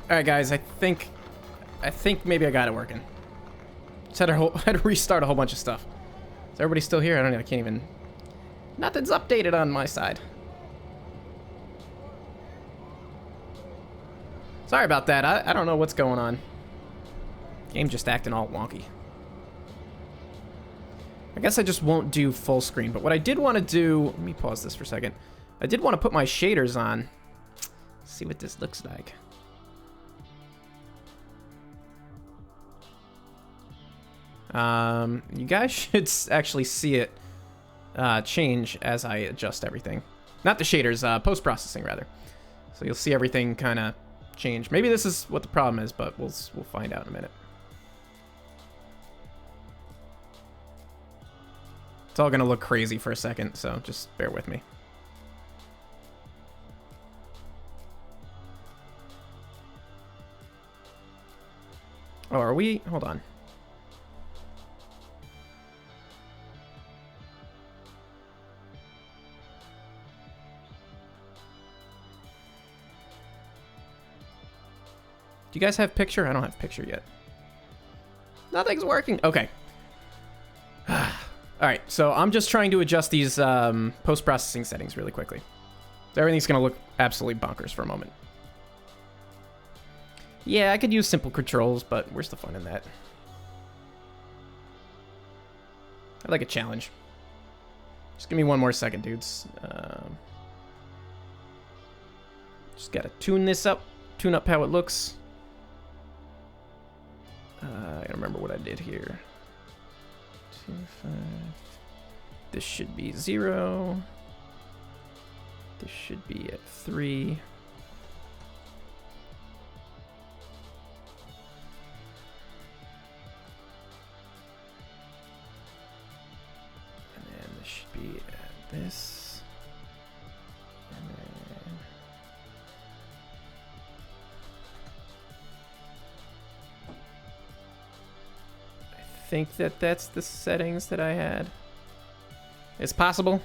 All right, guys. I think maybe I got it working. Just had to restart a whole bunch of stuff. Is everybody still here? I can't even. Nothing's updated on my side. Sorry about that. I don't know what's going on. Game just acting all wonky. I guess I just won't do full screen, but what I did want to do... Let me pause this for a second. I did want to put my shaders on. See what this looks like. You guys should actually see it change as I adjust everything. Not the shaders, post-processing, rather. So you'll see everything kind of change. Maybe this is what the problem is, but we'll find out in a minute. It's all gonna look crazy for a second, so just bear with me. Oh, are we? Hold on. Do you guys have picture? I don't have picture yet. Nothing's working. Okay. All right, so I'm just trying to adjust these post-processing settings really quickly. So everything's going to look absolutely bonkers for a moment. Yeah, I could use simple controls, but where's the fun in that? I like a challenge. Just give me one more second, dudes. Just got to tune this up, tune up how it looks. I don't remember what I did here. 2, 5. This should be 0. This should be at 3. And then this should be at this. And then I think that's the settings that I had. It's possible.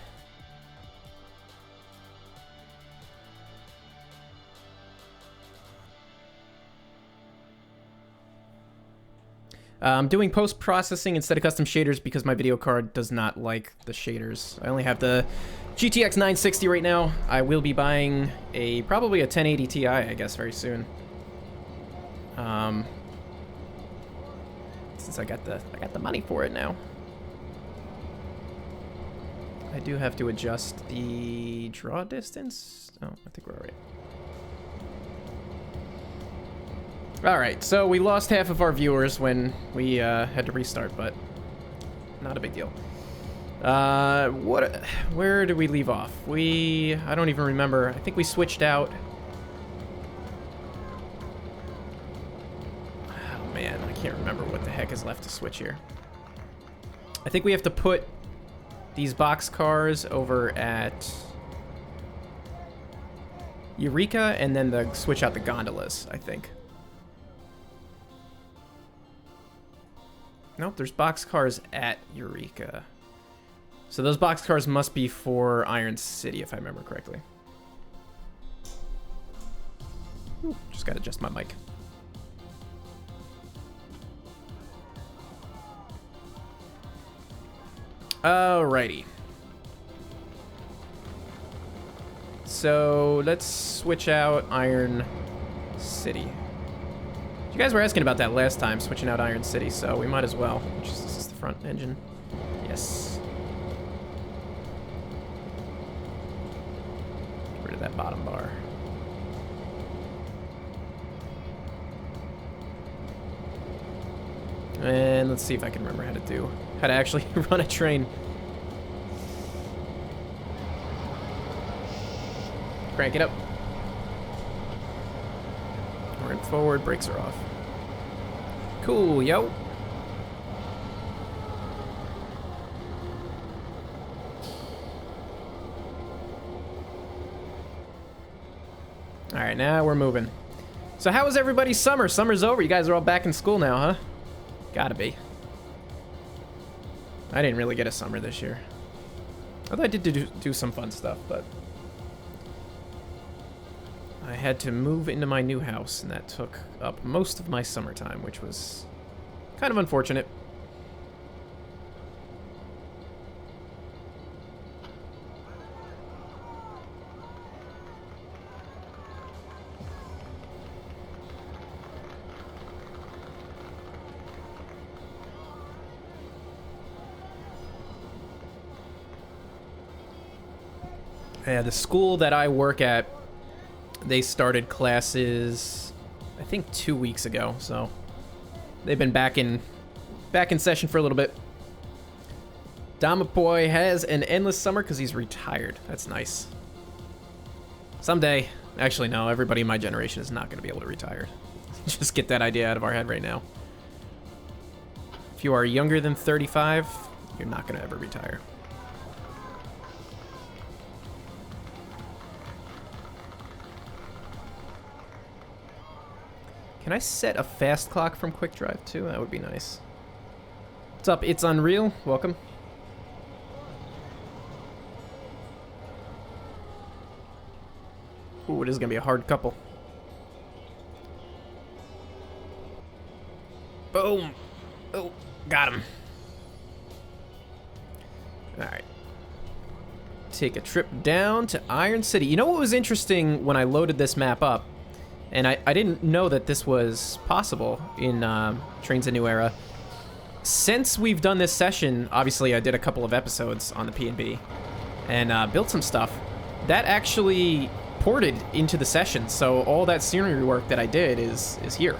I'm doing post-processing instead of custom shaders because my video card does not like the shaders. I only have the GTX 960 right now. I will be buying probably a 1080 Ti, I guess, very soon. Since I got the money for it now. I do have to adjust the draw distance. Oh, I think we're all right. All right, so we lost half of our viewers when we had to restart, but not a big deal. Where did we leave off? I don't even remember. I think we switched out. Oh man, I can't remember what the heck is left to switch here. I think we have to put these box cars over at Eureka and then switch out the gondolas, I think. Nope, there's box cars at Eureka. So those box cars must be for Iron City, if I remember correctly. Ooh, just gotta adjust my mic. Alrighty. So let's switch out Iron City. You guys were asking about that last time, switching out Iron City, so we might as well. This is the front engine. Yes. Get rid of that bottom bar. And let's see if I can remember how to actually run a train. Crank it up. We're in forward, brakes are off. Cool, yo. All right, now we're moving. So how was everybody's summer? Summer's over. You guys are all back in school now, huh? Gotta be. I didn't really get a summer this year. Although I did do some fun stuff, but I had to move into my new house, and that took up most of my summertime, which was kind of unfortunate. Yeah, the school that I work at, they started classes, I think 2 weeks ago, so they've been back in session for a little bit. Damapoy has an endless summer because he's retired. That's nice. Someday. Actually, no, everybody in my generation is not going to be able to retire. Just get that idea out of our head right now. If you are younger than 35, you're not going to ever retire. Can I set a fast clock from Quick Drive too? That would be nice. What's up? It's Unreal. Welcome. Ooh, it is gonna be a hard couple. Boom. Oh, got him. All right. Take a trip down to Iron City. You know what was interesting when I loaded this map up? And I didn't know that this was possible in Trains a New Era. Since we've done this session, obviously I did a couple of episodes on the P&B and built some stuff. That actually ported into the session, so all that scenery work that I did is here.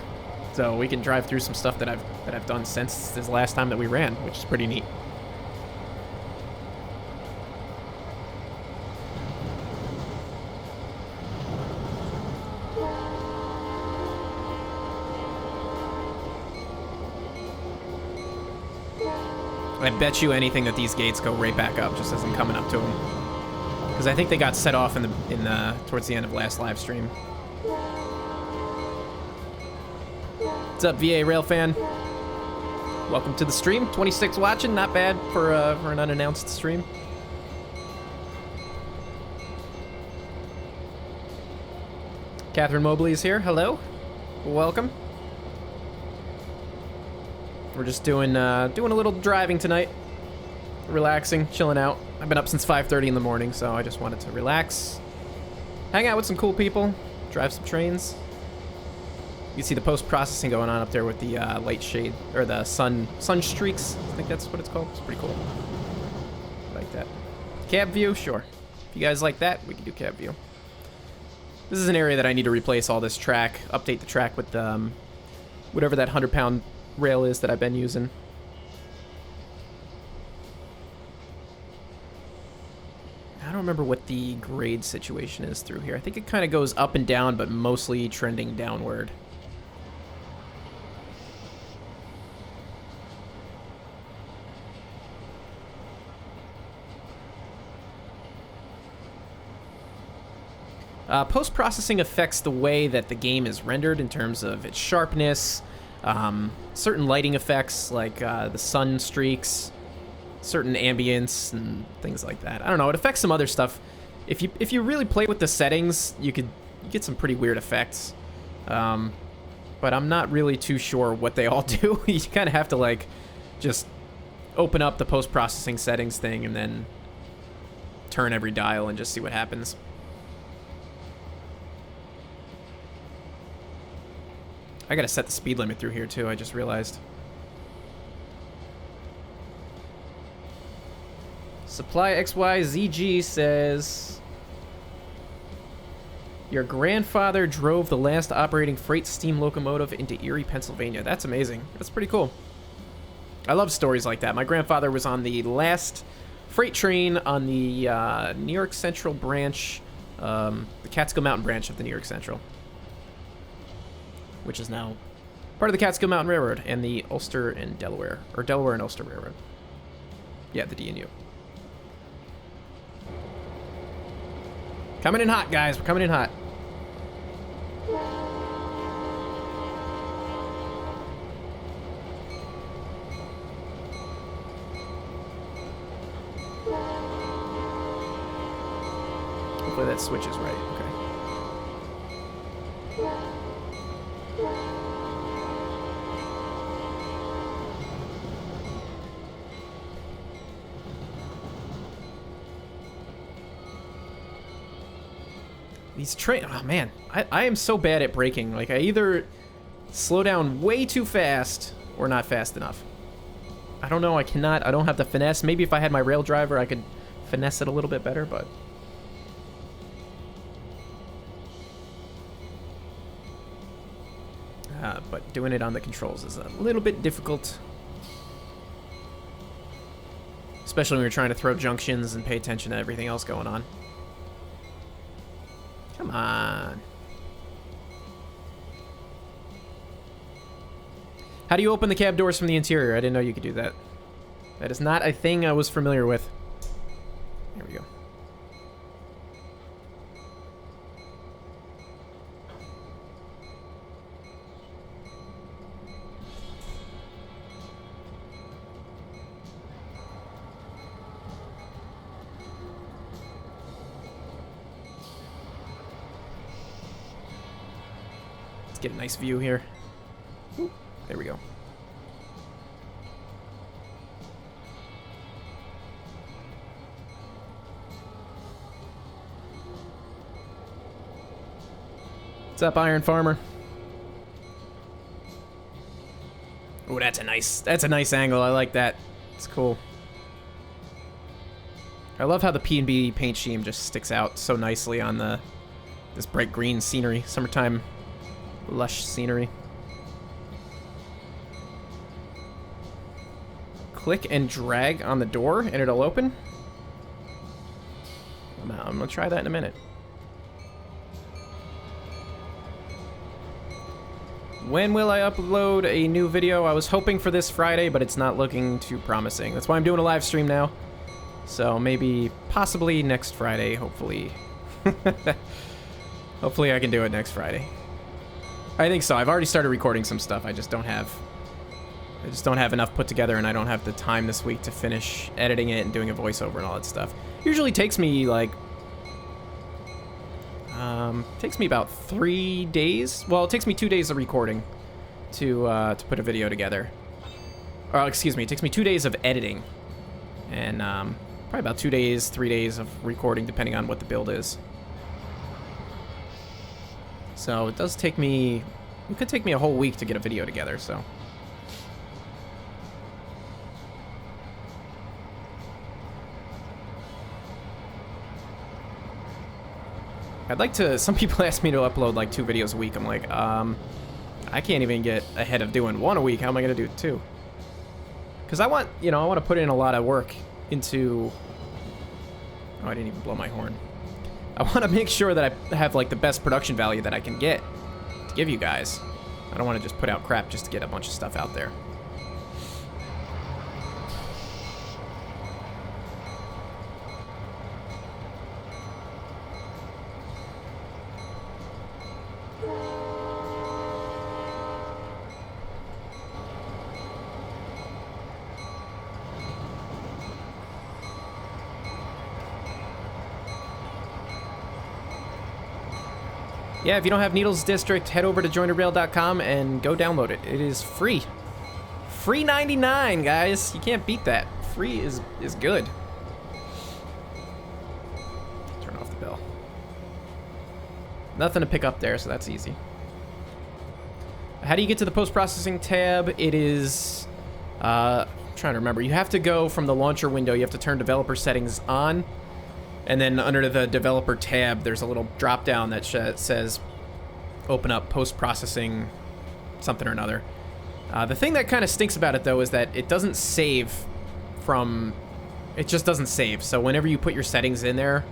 So we can drive through some stuff that I've done since this last time that we ran, which is pretty neat. I bet you anything that these gates go right back up just as I'm coming up to them, because I think they got set off towards the end of last live stream. What's up, VA Rail fan? Welcome to the stream. 26 watching, not bad for an unannounced stream. Catherine Mobley is here. Hello, welcome. We're just doing a little driving tonight, relaxing, chilling out. I've been up since 5:30 in the morning, so I just wanted to relax, hang out with some cool people, drive some trains. You can see the post-processing going on up there with the light shade, or the sun streaks. I think that's what it's called. It's pretty cool. I like that. Cab view, sure. If you guys like that, we can do cab view. This is an area that I need to replace all this track, update the track with whatever that 100-pound rail is that I've been using. I don't remember what the grade situation is through here. I think it kind of goes up and down, but mostly trending downward. Post-processing affects the way that the game is rendered in terms of its sharpness, certain lighting effects like the sun streaks, certain ambience and things like that. I don't know, it affects some other stuff. If you really play with the settings, you get some pretty weird effects. But I'm not really too sure what they all do. You kind of have to like just open up the post-processing settings thing and then turn every dial and just see what happens. I gotta set the speed limit through here too, I just realized. Supply XYZG says, your grandfather drove the last operating freight steam locomotive into Erie, Pennsylvania. That's amazing. That's pretty cool. I love stories like that. My grandfather was on the last freight train on the New York Central branch, the Catskill Mountain branch of the New York Central, which is now part of the Catskill Mountain Railroad and the Ulster and Delaware, or Delaware and Ulster Railroad. Yeah, the D&U. Coming in hot, guys. We're coming in hot. Hopefully that switch is right. Okay. These train... Oh, man. I am so bad at braking. Like, I either slow down way too fast or not fast enough. I don't know. I cannot... I don't have the finesse. Maybe if I had my rail driver, I could finesse it a little bit better, but... but doing it on the controls is a little bit difficult. Especially when you're trying to throw junctions and pay attention to everything else going on. Come on. How do you open the cab doors from the interior? I didn't know you could do that. That is not a thing I was familiar with. There we go. Get a nice view here. Ooh, there we go. What's up, Iron Farmer? Oh, that's a nice angle. I like that. It's cool. I love how the P&B paint scheme just sticks out so nicely on this bright green scenery, summertime lush scenery. Click and drag on the door and it'll open. I'm gonna try that in a minute. When will I upload a new video? I was hoping for this Friday, but it's not looking too promising. That's why I'm doing a live stream now. So maybe, possibly next Friday, hopefully. Hopefully I can do it next Friday. I think so. I've already started recording some stuff. I just don't have enough put together, and I don't have the time this week to finish editing it and doing a voiceover and all that stuff. Usually takes me like takes me about 3 days. Well, it takes me 2 days of recording to put a video together. Or excuse me, it takes me 2 days of editing, and probably about 2 days, 3 days of recording, depending on what the build is. So it does take me, it could take me a whole week to get a video together, so. I'd like to, some people ask me to upload like 2 videos a week. I'm like, I can't even get ahead of doing 1 a week. How am I gonna do 2? Because I want, you know, I want to put in a lot of work into, oh, I didn't even blow my horn. I want to make sure that I have like the best production value that I can get to give you guys. I don't want to just put out crap just to get a bunch of stuff out there. Yeah, if you don't have Needles District, head over to joinerail.com and go download it. It is free. Free 99, guys. You can't beat that. Free is good. Turn off the bell. Nothing to pick up there, so that's easy. How do you get to the post-processing tab? It is, I'm trying to remember. You have to go from the launcher window. You have to turn developer settings on. And then under the developer tab, there's a little drop down that says open up post-processing something or another. The thing that kind of stinks about it, though, is that it doesn't save from, it just doesn't save. So whenever you put your settings in there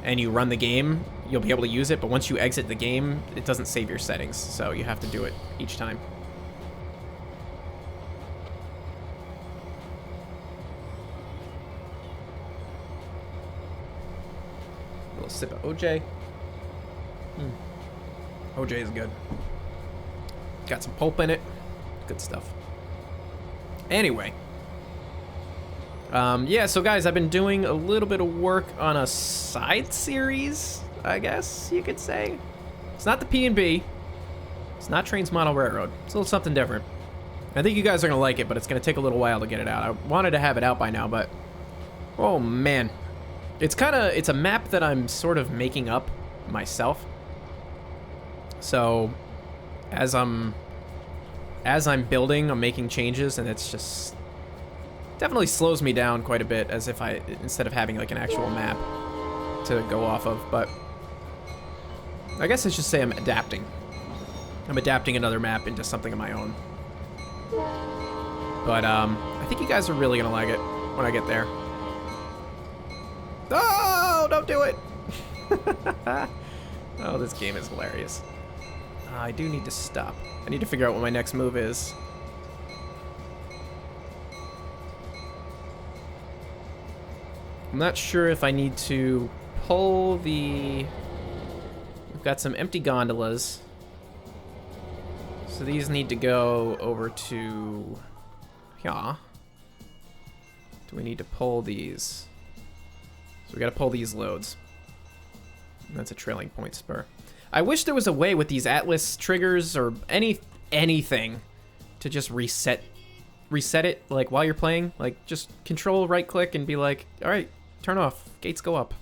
and you run the game, you'll be able to use it. But once you exit the game, it doesn't save your settings. So you have to do it each time. A little sip of OJ. OJ is good. Got some pulp in it. Good stuff. Anyway. Yeah, so guys, I've been doing a little bit of work on a side series, I guess you could say. It's not the P&B. It's not Trains Model Railroad. It's a little something different. I think you guys are going to like it, but it's going to take a little while to get it out. I wanted to have it out by now, but... oh, man. It's a map that I'm sort of making up myself. So as I'm building, I'm making changes, and it's just definitely slows me down quite a bit, as if instead of having like an actual map to go off of. But I guess I should say I'm adapting. I'm adapting another map into something of my own. But I think you guys are really gonna like it when I get there. Oh, don't do it! Oh, this game is hilarious. I do need to stop. I need to figure out what my next move is. I'm not sure if I need to pull the... We've got some empty gondolas. So these need to go over to... Yeah. Do we need to pull these? So we gotta pull these loads. And that's a trailing point spur. I wish there was a way with these Atlas triggers or anything to just reset it, like while you're playing. Like just control right click and be like, all right, turn off, gates go up.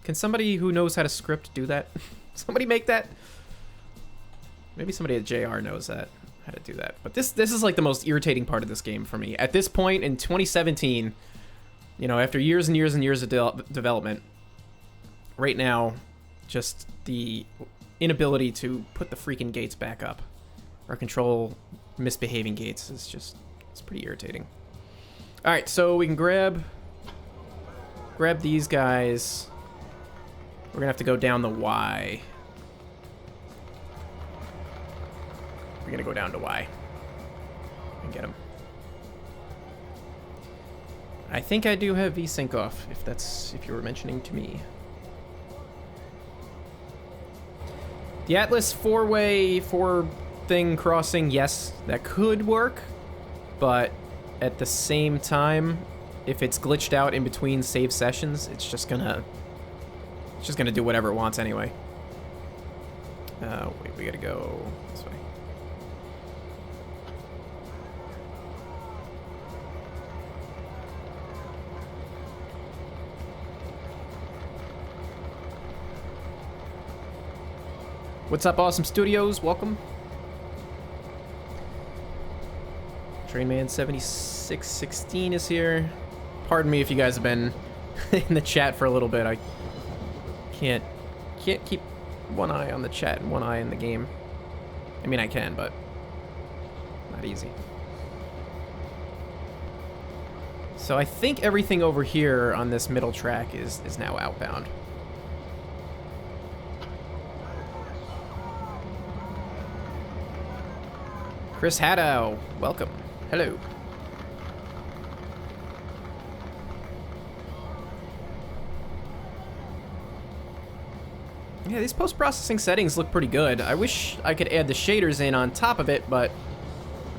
Can somebody who knows how to script do that? Somebody make that? Maybe somebody at JR knows how to do that. But this is like the most irritating part of this game for me. At this point in 2017, you know, after years and years and years of development, right now, just the inability to put the freaking gates back up or control misbehaving gates is just, it's pretty irritating. All right, so we can grab these guys. We're gonna have to go down the Y. We're gonna go down to Y and get them. I think I do have VSync off, if you were mentioning to me. The Atlas four-way, four-thing crossing, yes, that could work, but at the same time, if it's glitched out in between save sessions, it's just gonna do whatever it wants anyway. Wait, we gotta go this way. What's up, Awesome Studios? Welcome. Trainman7616 is here. Pardon me if you guys have been in the chat for a little bit. I can't keep one eye on the chat and one eye in the game. I mean, I can, but not easy. So I think everything over here on this middle track is now outbound. Chris Haddow, welcome. Hello. Yeah, these post-processing settings look pretty good. I wish I could add the shaders in on top of it, but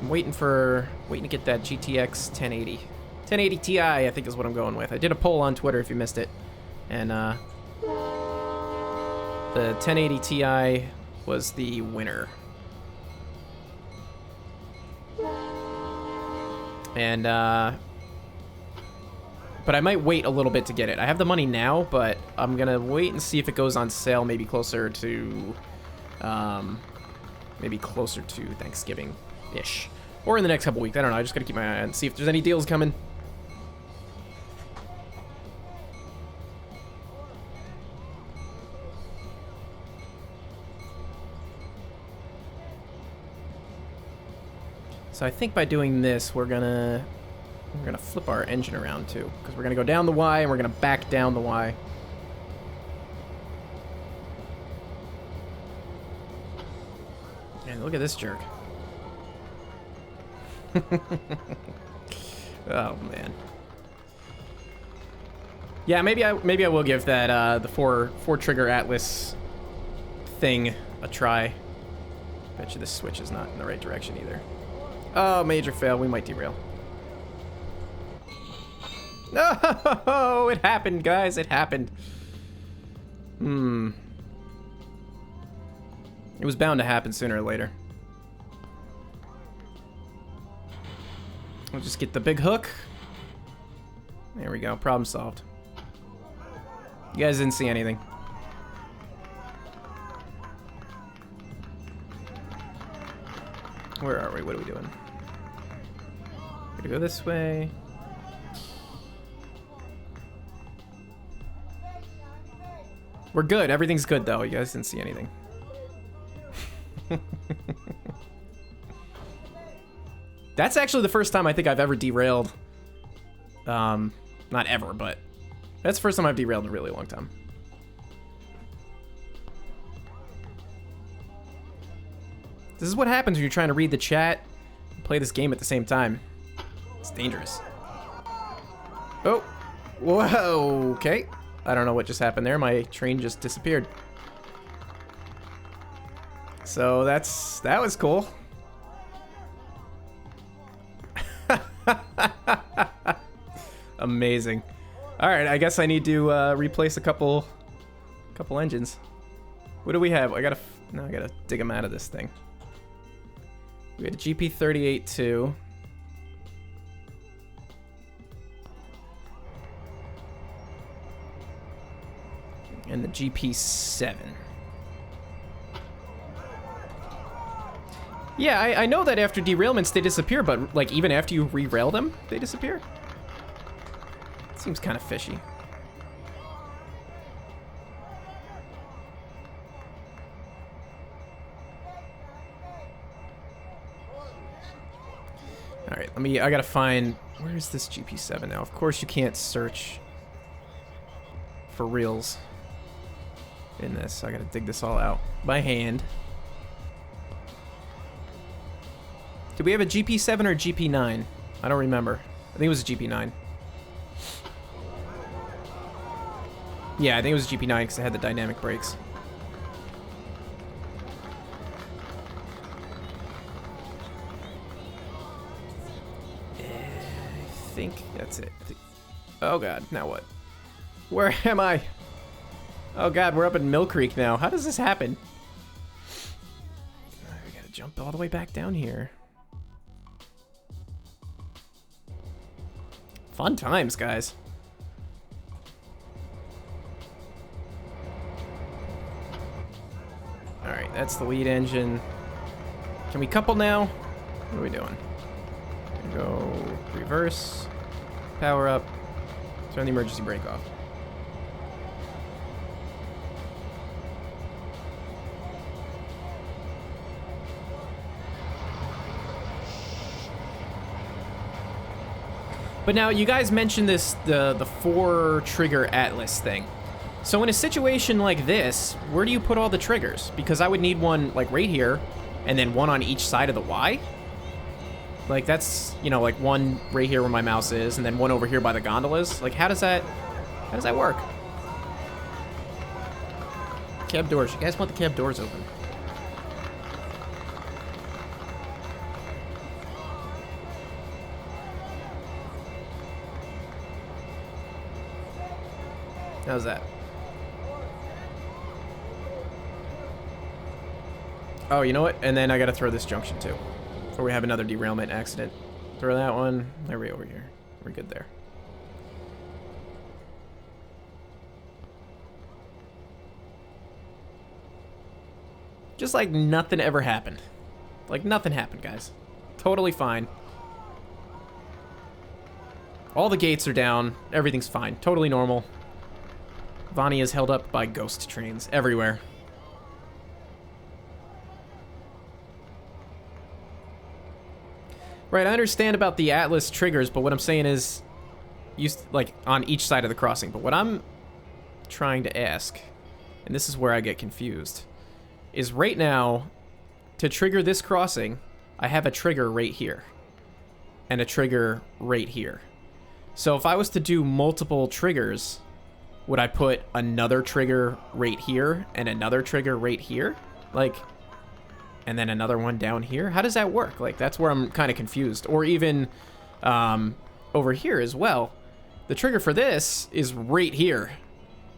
I'm waiting to get that GTX 1080. 1080 Ti, I think is what I'm going with. I did a poll on Twitter if you missed it, and the 1080 Ti was the winner. And, but I might wait a little bit to get it. I have the money now, but I'm gonna wait and see if it goes on sale maybe closer to Thanksgiving-ish. Or in the next couple weeks, I don't know. I just gotta keep my eye on and see if there's any deals coming. So I think by doing this, we're gonna flip our engine around too, because we're gonna go down the Y and we're gonna back down the Y. And look at this jerk. Oh man. Yeah, maybe I will give that the four trigger Atlas thing a try. Bet you this switch is not in the right direction either. Oh, major fail. We might derail. No, it happened, guys. It happened. It was bound to happen sooner or later. We'll just get the big hook. There we go. Problem solved. You guys didn't see anything. Where are we? What are we doing? Gonna go this way. We're good. Everything's good, though. You guys didn't see anything. That's actually the first time I think I've ever derailed. Not ever, but that's the first time I've derailed in a really long time. This is what happens when you're trying to read the chat and play this game at the same time. It's dangerous. Oh, whoa, okay. I don't know what just happened there. My train just disappeared. So that was cool. Amazing. All right, I guess I need to replace a couple engines. What do we have? I gotta dig them out of this thing. We had a GP38-2. And the GP7. Yeah, I know that after derailments they disappear, but like even after you re-rail them, they disappear? Seems kind of fishy. All right, I gotta find, where is this GP7 now? Of course you can't search for reels in this, so I gotta dig this all out by hand. Did we have a GP7 or GP9? I don't remember. I think it was a GP9. Yeah, I think it was a GP9 because it had the dynamic brakes. I think that's it. Oh god, now what? Where am I? Oh god, we're up in Mill Creek now. How does this happen? We gotta jump all the way back down here. Fun times, guys. Alright, that's the lead engine. Can we couple now? What are we doing? Go reverse, power up, turn the emergency brake off. But now you guys mentioned this, the 4 trigger Atlas thing. So in a situation like this, where do you put all the triggers? Because I would need one like right here, and then one on each side of the Y. Like that's, you know, like one right here where my mouse is, and then one over here by the gondolas. Like how does that work? Cab doors. You guys want the cab doors open? How's that? Oh, you know what? And then I gotta throw this junction too, before we have another derailment accident. Throw that one. There we over here. We're good there. Just like nothing ever happened. Like nothing happened, guys. Totally fine. All the gates are down. Everything's fine. Totally normal. Vonny is held up by ghost trains everywhere. Right, I understand about the Atlas triggers, but what I'm saying is, like on each side of the crossing. But what I'm trying to ask, and this is where I get confused, is right now, to trigger this crossing, I have a trigger right here, and a trigger right here. So if I was to do multiple triggers, would I put another trigger right here and another trigger right here? Like, and then another one down here? How does that work? Like, that's where I'm kind of confused. Or even over here as well. The trigger for this is right here.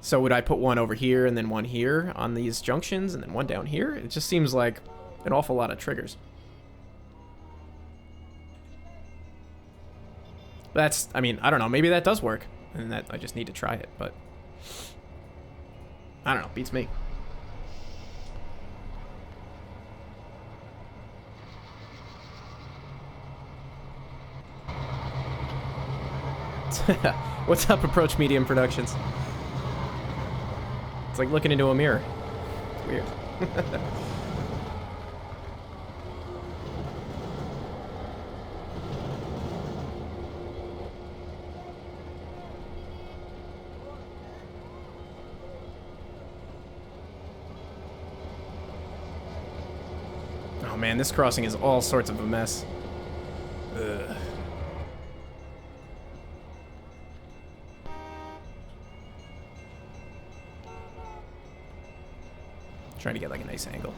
So would I put one over here and then one here on these junctions and then one down here? It just seems like an awful lot of triggers. That's, I mean, I don't know. Maybe that does work. And that I just need to try it, but I don't know. Beats me. What's up, Approach Medium Productions? It's like looking into a mirror. It's weird. Oh man, this crossing is all sorts of a mess. Ugh. Trying to get like a nice angle.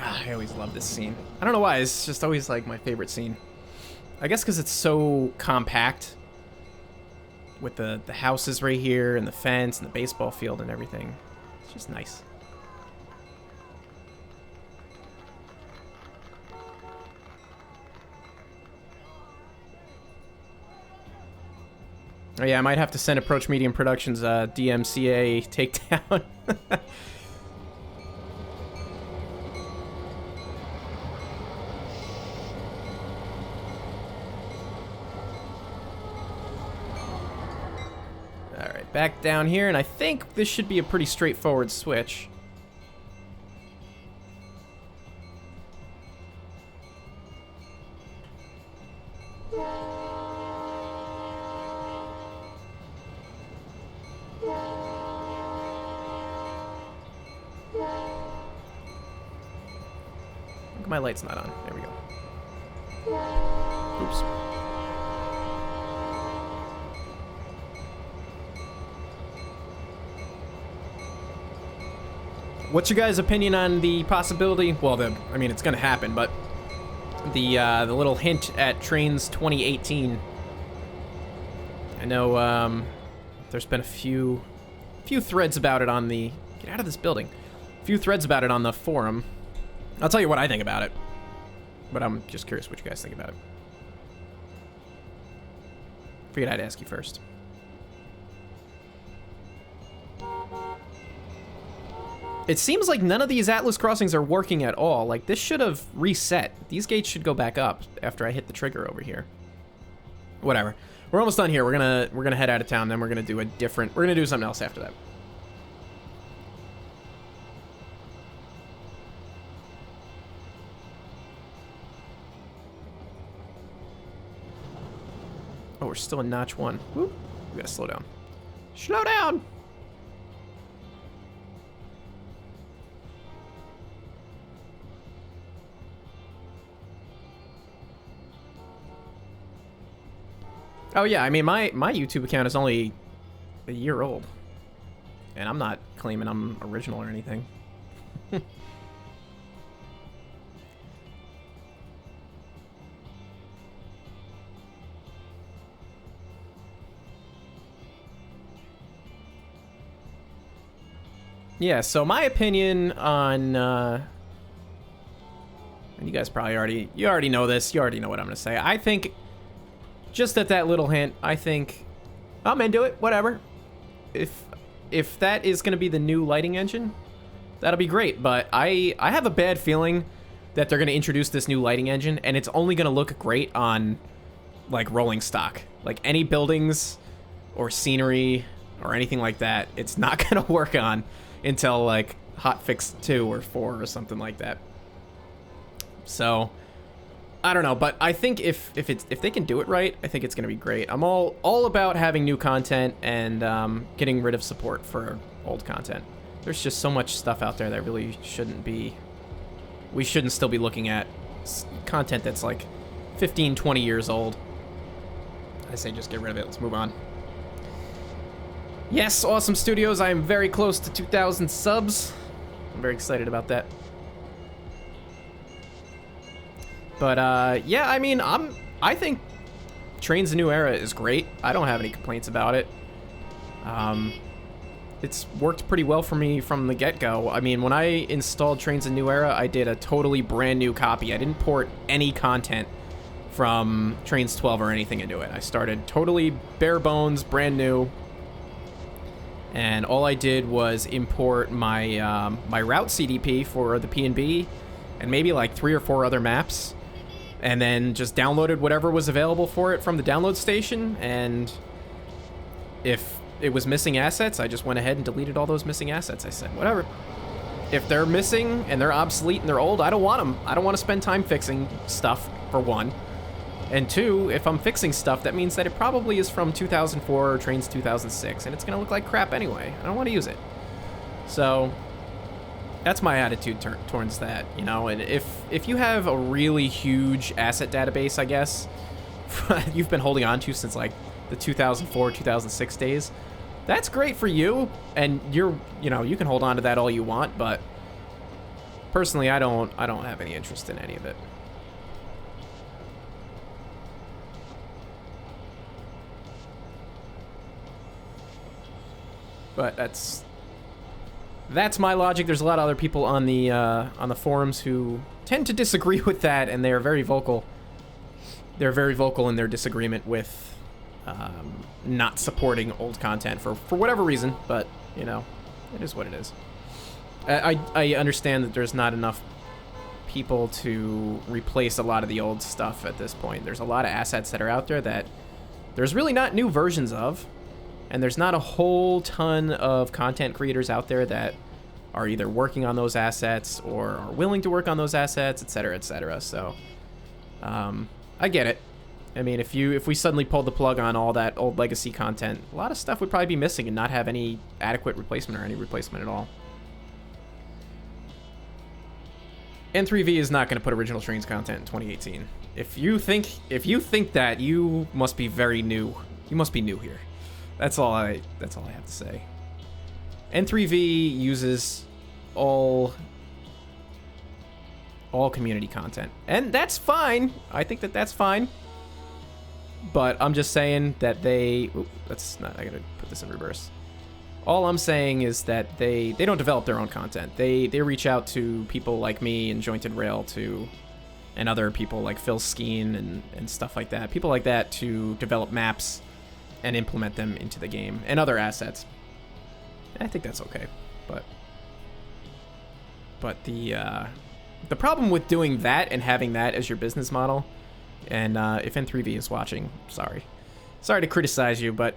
I always love this scene. I don't know why, it's just always like my favorite scene. I guess because it's so compact with the houses right here and the fence and the baseball field and everything. It's just nice. Oh yeah, I might have to send Approach Medium Productions DMCA takedown. Back down here, and I think this should be a pretty straightforward switch. Look at my light's not on. There we go. Oops. What's your guys' opinion on the possibility? Well, I mean, it's gonna happen, but the little hint at Trains 2018. I know there's been a few threads about it on the get out of this building. A few threads about it on the forum. I'll tell you what I think about it, but I'm just curious what you guys think about it. Figured I'd ask you first. It seems like none of these Atlas crossings are working at all. Like, this should have reset. These gates should go back up after I hit the trigger over here. Whatever. We're almost done here. We're gonna head out of town, then we're gonna do we're gonna do something else after that. Oh, we're still in notch 1. Whoop. We gotta slow down. Slow down! Oh yeah, I mean, my YouTube account is only a year old. And I'm not claiming I'm original or anything. Yeah, so my opinion on, and you guys probably you already know this, you already know what I'm gonna say. I think, just at that little hint, I think, I'm into it, whatever. If that is gonna be the new lighting engine, that'll be great, but I have a bad feeling that they're gonna introduce this new lighting engine, and it's only gonna look great on, like, rolling stock. Like, any buildings, or scenery, or anything like that, it's not gonna work on until like hotfix 2 or 4 or something like that. So I don't know, but I think if they can do it right, I think it's gonna be great. I'm all about having new content and getting rid of support for old content. There's just so much stuff out there that really shouldn't be. We shouldn't still be looking at content that's like 15, 20 years old. I say just get rid of it. Let's move on. Yes, Awesome Studios, I am very close to 2,000 subs. I'm very excited about that. But, yeah, I mean, I think Trains: A New Era is great. I don't have any complaints about it. It's worked pretty well for me from the get-go. I mean, when I installed Trains in New Era, I did a totally brand new copy. I didn't port any content from Trains 12 or anything into it. I started totally bare bones, brand new. And all I did was import my my route CDP for the PNB and maybe like 3 or 4 other maps. And then just downloaded whatever was available for it from the download station. And if it was missing assets, I just went ahead and deleted all those missing assets. I said, whatever. If they're missing and they're obsolete and they're old, I don't want them. I don't want to spend time fixing stuff, for one. And 2, if I'm fixing stuff, that means that it probably is from 2004 or Trains 2006, and it's going to look like crap anyway. I don't want to use it. So that's my attitude towards that, you know. And if you have a really huge asset database, I guess, you've been holding on to since like the 2004, 2006 days, that's great for you, and you can hold on to that all you want, but personally, I don't have any interest in any of it. But that's my logic. There's a lot of other people on the forums who tend to disagree with that, and they're very vocal. They're very vocal in their disagreement with not supporting old content for whatever reason, but, you know, it is what it is. I understand that there's not enough people to replace a lot of the old stuff at this point. There's a lot of assets that are out there that there's really not new versions of, and there's not a whole ton of content creators out there that are either working on those assets or are willing to work on those assets, etc., etc. So, I get it. I mean, if we suddenly pulled the plug on all that old legacy content, a lot of stuff would probably be missing and not have any adequate replacement or any replacement at all. N3V is not going to put original Trains content in 2018. If you think that, you must be very new. You must be new here. That's all I have to say. N3V uses all community content, and that's fine. I think that's fine. But I'm just saying that I gotta put this in reverse. All I'm saying is that they don't develop their own content. They reach out to people like me and Jointed Rail and other people like Phil Skeen and stuff like that. People like that to develop maps and implement them into the game and other assets. I think that's okay. But the problem with doing that and having that as your business model, and if N3V is watching, sorry to criticize you, but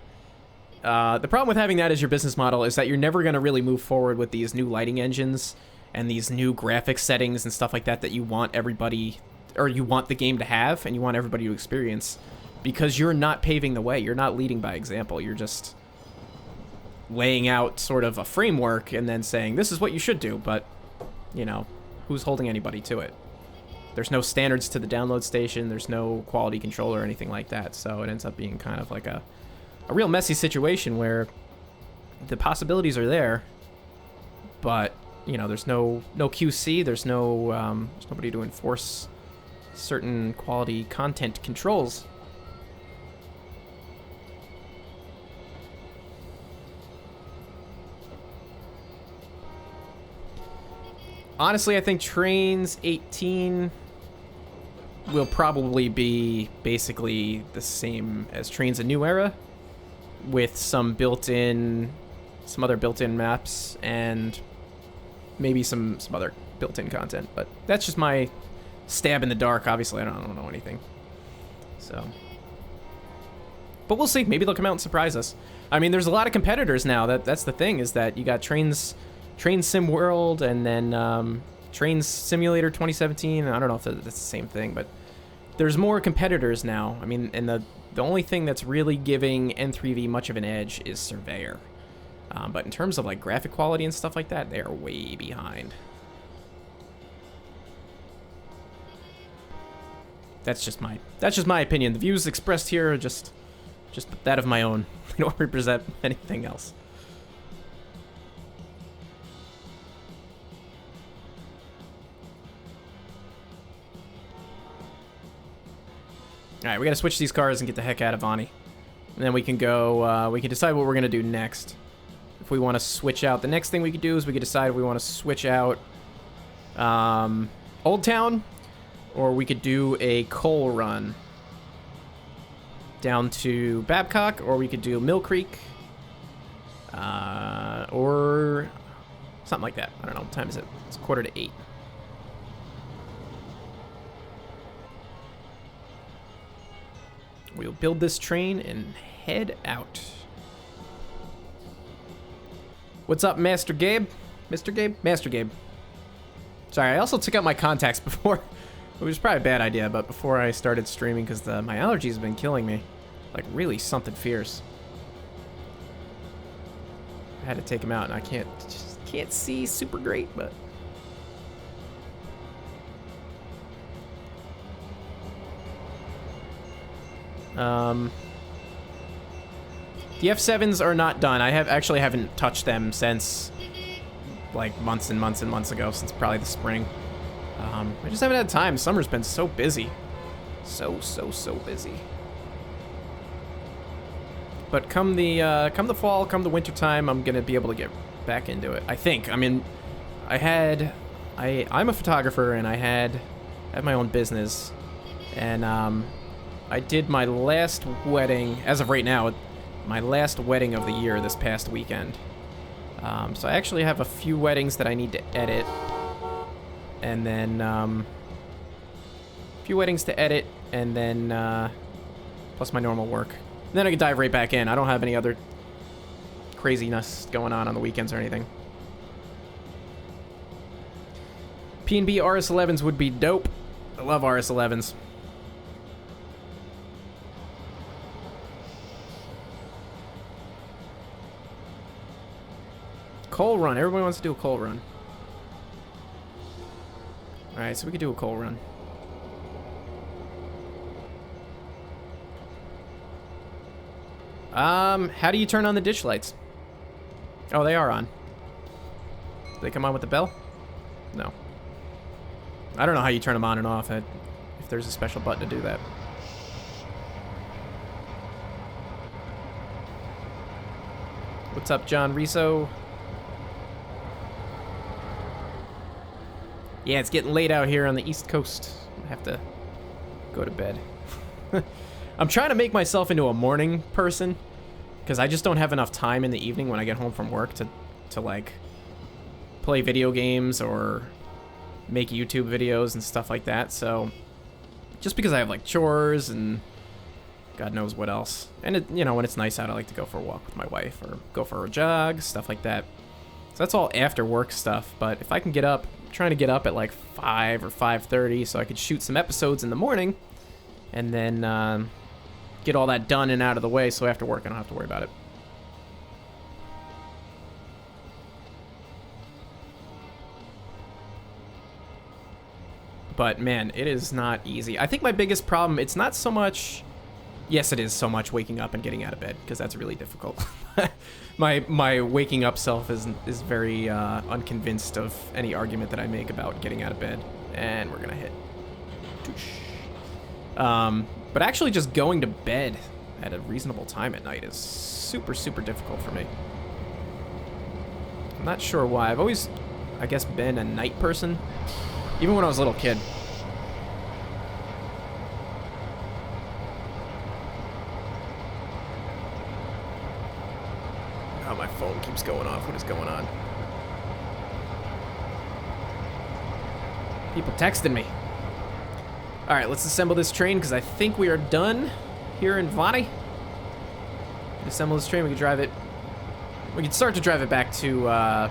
the problem with having that as your business model is that you're never going to really move forward with these new lighting engines and these new graphics settings and stuff like that you want everybody, or you want the game to have and you want everybody to experience, because you're not paving the way. You're not leading by example. You're just laying out sort of a framework and then saying, this is what you should do, but, you know, who's holding anybody to it? There's no standards to the download station. There's no quality control or anything like that. So it ends up being kind of like a real messy situation where the possibilities are there, but, you know, there's no QC. There's nobody to enforce certain quality content controls. Honestly, I think Trains 18 will probably be basically the same as Trains A New Era, with some other built-in maps and maybe some other built-in content. But that's just my stab in the dark. Obviously, I don't know anything. So, but we'll see. Maybe they'll come out and surprise us. I mean, there's a lot of competitors now. That's the thing, is that you got Trains Sim World, and then Trains Simulator 2017. I don't know if that's the same thing, but there's more competitors now. I mean, and the only thing that's really giving N3V much of an edge is Surveyor. But in terms of like graphic quality and stuff like that, they are way behind. That's just my opinion. The views expressed here are just that of my own. They don't represent anything else. Alright, we gotta switch these cars and get the heck out of Vonny. And then we can go, we can decide what we're going to do next. If we want to switch out, the next thing we could do is we could decide if we want to switch out Old Town, or we could do a coal run down to Babcock, or we could do Mill Creek, or something like that. I don't know. What time is it? It's 7:45. We'll build this train and head out. What's up, Master Gabe? Mr. Gabe? Master Gabe. Sorry, I also took out my contacts before, which was probably a bad idea, but before I started streaming, because my allergies have been killing me. Like, really something fierce. I had to take them out, and I just can't see super great, but... The F7s are not done. I actually haven't touched them since like months and months and months ago, since probably the spring. I just haven't had time. Summer's been so busy. So busy. But come the fall, come the winter time, I'm gonna be able to get back into it. I think. I mean, I'm a photographer, and I have my own business, and I did my last wedding, as of right now, my last wedding of the year this past weekend. So I actually have a few weddings that I need to edit. And then, a few weddings to edit, and then, plus my normal work. And then I can dive right back in. I don't have any other craziness going on the weekends or anything. P&B RS11s would be dope. I love RS11s. Coal run. Everybody wants to do a coal run. Alright, so we could do a coal run. How do you turn on the ditch lights? Oh, they are on. Do they come on with the bell? No. I don't know how you turn them on and off, if there's a special button to do that. What's up, John Riso? Yeah, it's getting late out here on the East Coast. I have to go to bed. I'm trying to make myself into a morning person, because I just don't have enough time in the evening when I get home from work to like, play video games or make YouTube videos and stuff like that. So, just because I have, like, chores and God knows what else. And, you know, when it's nice out, I like to go for a walk with my wife or go for a jog, stuff like that. So that's all after work stuff. But if I can get up, I'm trying to get up at like 5 or 5:30 so I could shoot some episodes in the morning and then get all that done and out of the way so after work I don't have to worry about it. But man, it is not easy. I think my biggest problem, it's not so much... Yes, it is so much waking up and getting out of bed, because that's really difficult. my waking up self is very unconvinced of any argument that I make about getting out of bed. And we're gonna hit. But actually just going to bed at a reasonable time at night is super, super difficult for me. I'm not sure why. I've always, I guess, been a night person, even when I was a little kid. Oh, my phone keeps going off. What is going on? People texting me. All right, let's assemble this train because I think we are done here in Vonny. Assemble this train. We can drive it. We can start to drive it back to a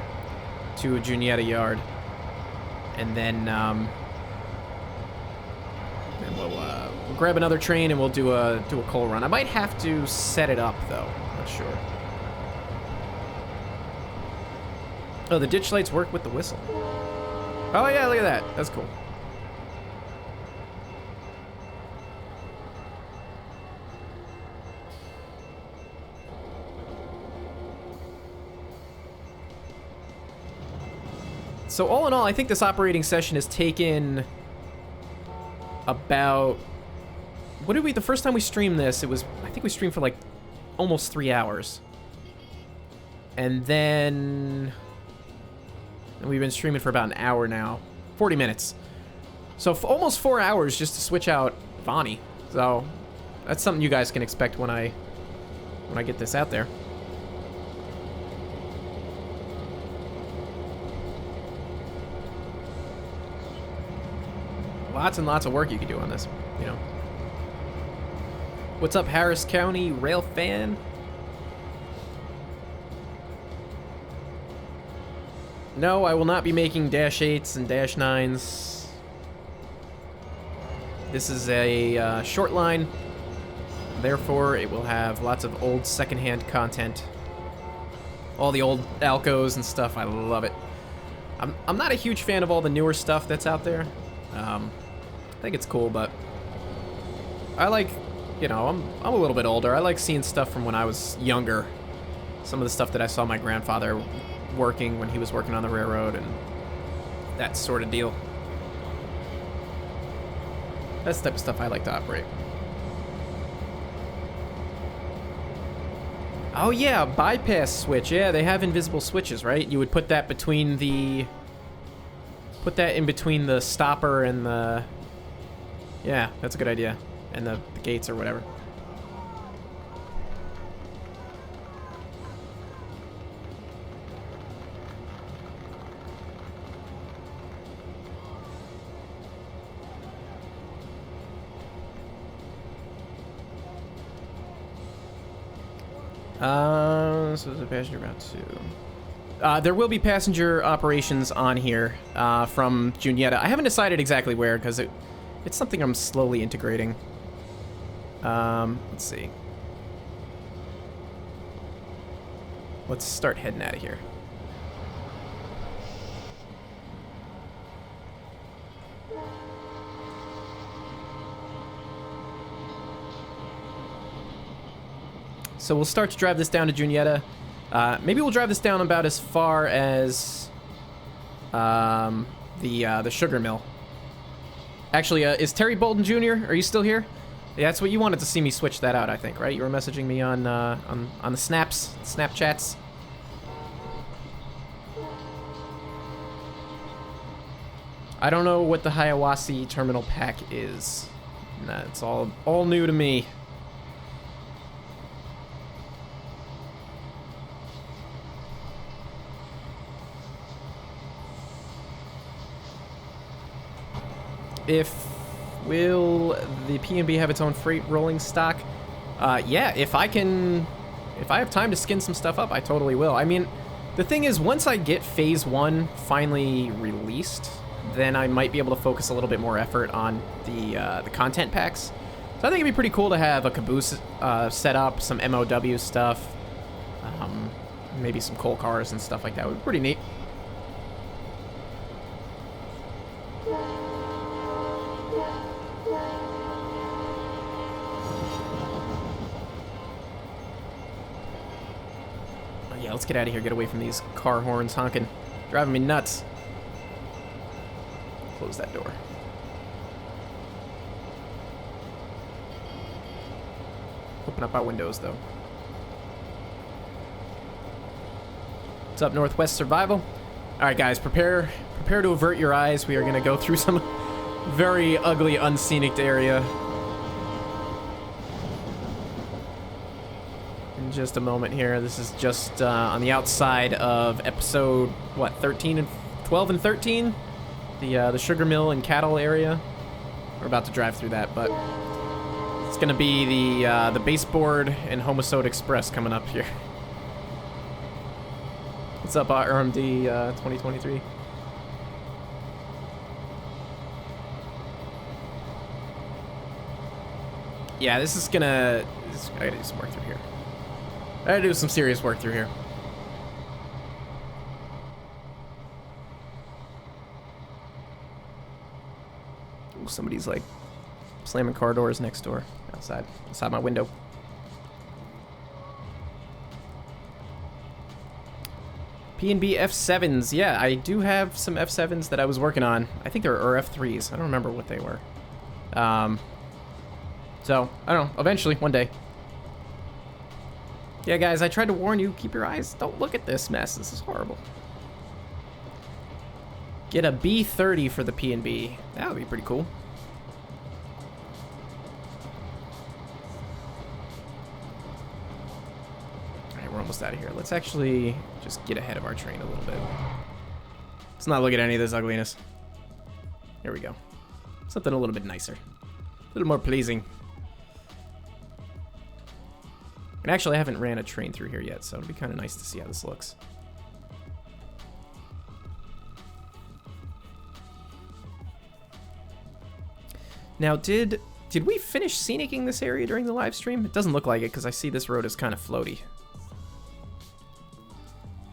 Juniata yard, and then we'll grab another train and we'll do a coal run. I might have to set it up though. Not sure. Oh, the ditch lights work with the whistle. Oh yeah, look at that. That's cool. So all in all, I think this operating session has taken about... What did we... The first time we streamed this, it was... I think we streamed for like almost 3 hours. And then we've been streaming for about an hour now. 40 minutes. So almost 4 hours just to switch out Vonny. So that's something you guys can expect when I get this out there. Lots and lots of work you can do on this, you know. What's up, Harris County Rail fan? No, I will not be making Dash 8s and Dash 9s. This is a short line. Therefore, it will have lots of old secondhand content. All the old Alcos and stuff, I love it. I'm not a huge fan of all the newer stuff that's out there. I think it's cool, but I like, you know, I'm a little bit older. I like seeing stuff from when I was younger. Some of the stuff that I saw my grandfather working when he was working on the railroad and that sort of deal. That's the type of stuff I like to operate. Oh yeah, bypass switch. Yeah, they have invisible switches, right? You would put that between the... Put that in between the stopper and the... Yeah, that's a good idea. And the gates or whatever. So there's a passenger route too. There will be passenger operations on here from Juniata. I haven't decided exactly where because it's something I'm slowly integrating. Let's see. Let's start heading out of here. So we'll start to drive this down to Juniata. Maybe we'll drive this down about as far as the sugar mill. Actually, is Terry Bolton Jr.? Are you still here? Yeah, that's what you wanted to see me switch that out, I think, right? You were messaging me on the Snapchats. I don't know what the Hiawassee terminal pack is. That's all new to me. Will the P&B have its own freight rolling stock? Yeah, if I have time to skin some stuff up, I totally will. I mean, the thing is, once I get Phase 1 finally released, then I might be able to focus a little bit more effort on the content packs. So I think it'd be pretty cool to have a caboose set up, some MOW stuff, maybe some coal cars and stuff like that. Would be pretty neat. Yeah, let's get out of here. Get away from these car horns honking. Driving me nuts. Close that door. Open up our windows, though. What's up, Northwest Survival? All right, guys, prepare to avert your eyes. We are going to go through some very ugly, unscenic area. Just a moment here. This is just on the outside of episode, what, 12 and 13? The sugar mill and cattle area. We're about to drive through that, but it's gonna be the baseboard and Homosode Express coming up here. What's up, RMD 2023? Yeah, I gotta do some work through here. I gotta do some serious work through here. Ooh, somebody's like slamming car doors next door, outside my window. P&B F7s. Yeah, I do have some F7s that I was working on. I think they were F3s. I don't remember what they were. So, I don't know. Eventually, one day. Yeah, guys, I tried to warn you. Keep your eyes. Don't look at this mess. This is horrible. Get a B30 for the P&B. That would be pretty cool. Alright, we're almost out of here. Let's actually just get ahead of our train a little bit. Let's not look at any of this ugliness. Here we go. Something a little bit nicer. A little more pleasing. And actually, I haven't ran a train through here yet, so it'll be kind of nice to see how this looks. Now, did we finish scenicking this area during the live stream? It doesn't look like it because I see this road is kind of floaty.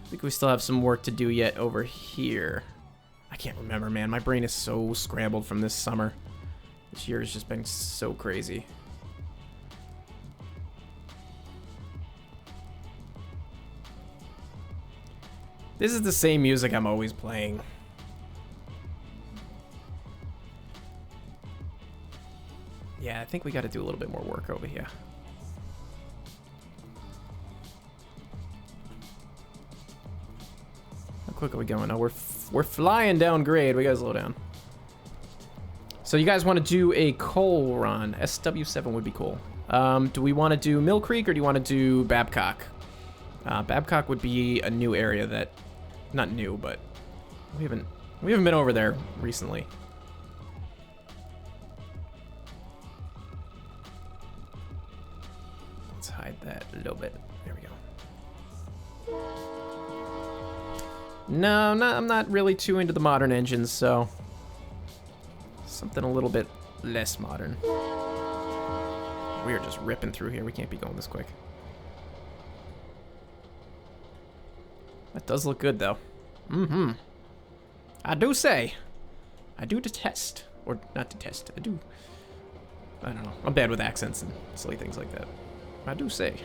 I think we still have some work to do yet over here. I can't remember, man. My brain is so scrambled from this summer. This year has just been so crazy. This is the same music I'm always playing. Yeah, I think we got to do a little bit more work over here. How quick are we going? Oh, we're flying down grade. We gotta slow down. So you guys want to do a coal run? SW7 would be cool. Do we want to do Mill Creek or do you want to do Babcock? Babcock would be a new area that, not new, but we haven't been over there recently. Let's hide that a little bit. There we go. No, I'm not really too into the modern engines, so something a little bit less modern. We are just ripping through here. We can't be going this quick. That does look good, though. Mm-hmm. I do say. I do detest. Or not detest. I don't know. I'm bad with accents and silly things like that. I do say.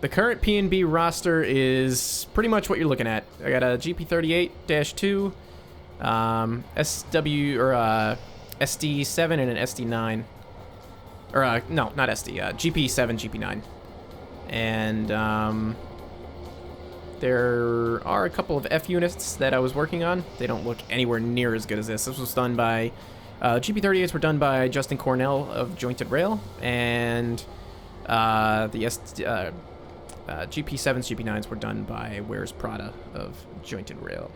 The current P&B roster is pretty much what you're looking at. I got a GP38-2, SW, or SD7 and an SD9. Or, no, not SD, GP7, GP9. And, there are a couple of F units that I was working on. They don't look anywhere near as good as this. This was done by, GP38s were done by Justin Cornell of Jointed Rail, and, the GP7s, GP9s were done by Where's Prada of Jointed Rail.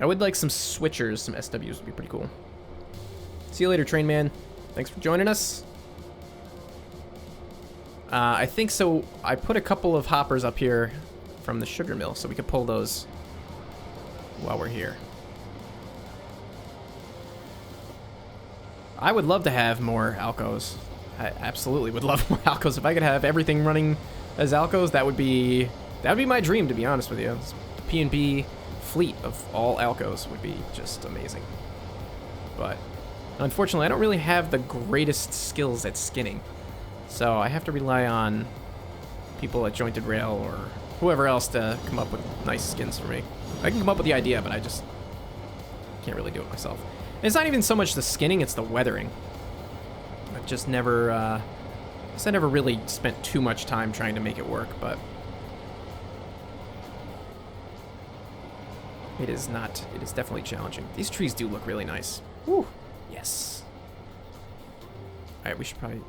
I would like some switchers, some SWs would be pretty cool. See you later, train man. Thanks for joining us. I think so. I put a couple of hoppers up here from the sugar mill, so we could pull those while we're here. I would love to have more Alcos. I absolutely would love more Alcos. If I could have everything running as Alcos, that would be my dream, to be honest with you. The P&B fleet of all Alcos would be just amazing. But unfortunately, I don't really have the greatest skills at skinning. So I have to rely on people at Jointed Rail or whoever else to come up with nice skins for me. I can come up with the idea, but I just can't really do it myself. And it's not even so much the skinning, it's the weathering. I've just never, I never really spent too much time trying to make it work, but it is definitely challenging. These trees do look really nice. Woo, yes. All right, we should probably,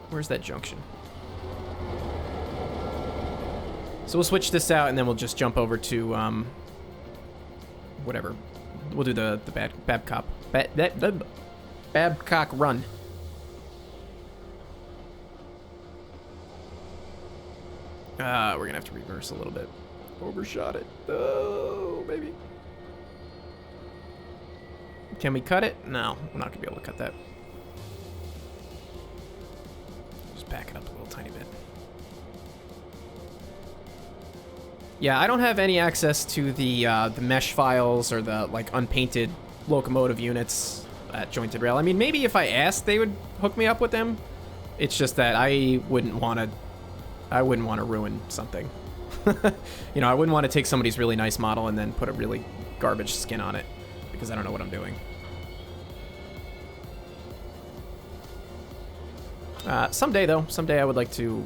where's that junction? So we'll switch this out and then we'll just jump over to, whatever. We'll do the Babcock run. We're gonna have to reverse a little bit. Overshot it. Oh, baby. Can we cut it? No, we're not gonna be able to cut that. Just back it up a little tiny bit. Yeah, I don't have any access to the mesh files or the like unpainted locomotive units at Jointed Rail. I mean, maybe if I asked, they would hook me up with them. It's just that I wouldn't want to ruin something. You know, I wouldn't want to take somebody's really nice model and then put a really garbage skin on it because I don't know what I'm doing. Someday, though. Someday I would like to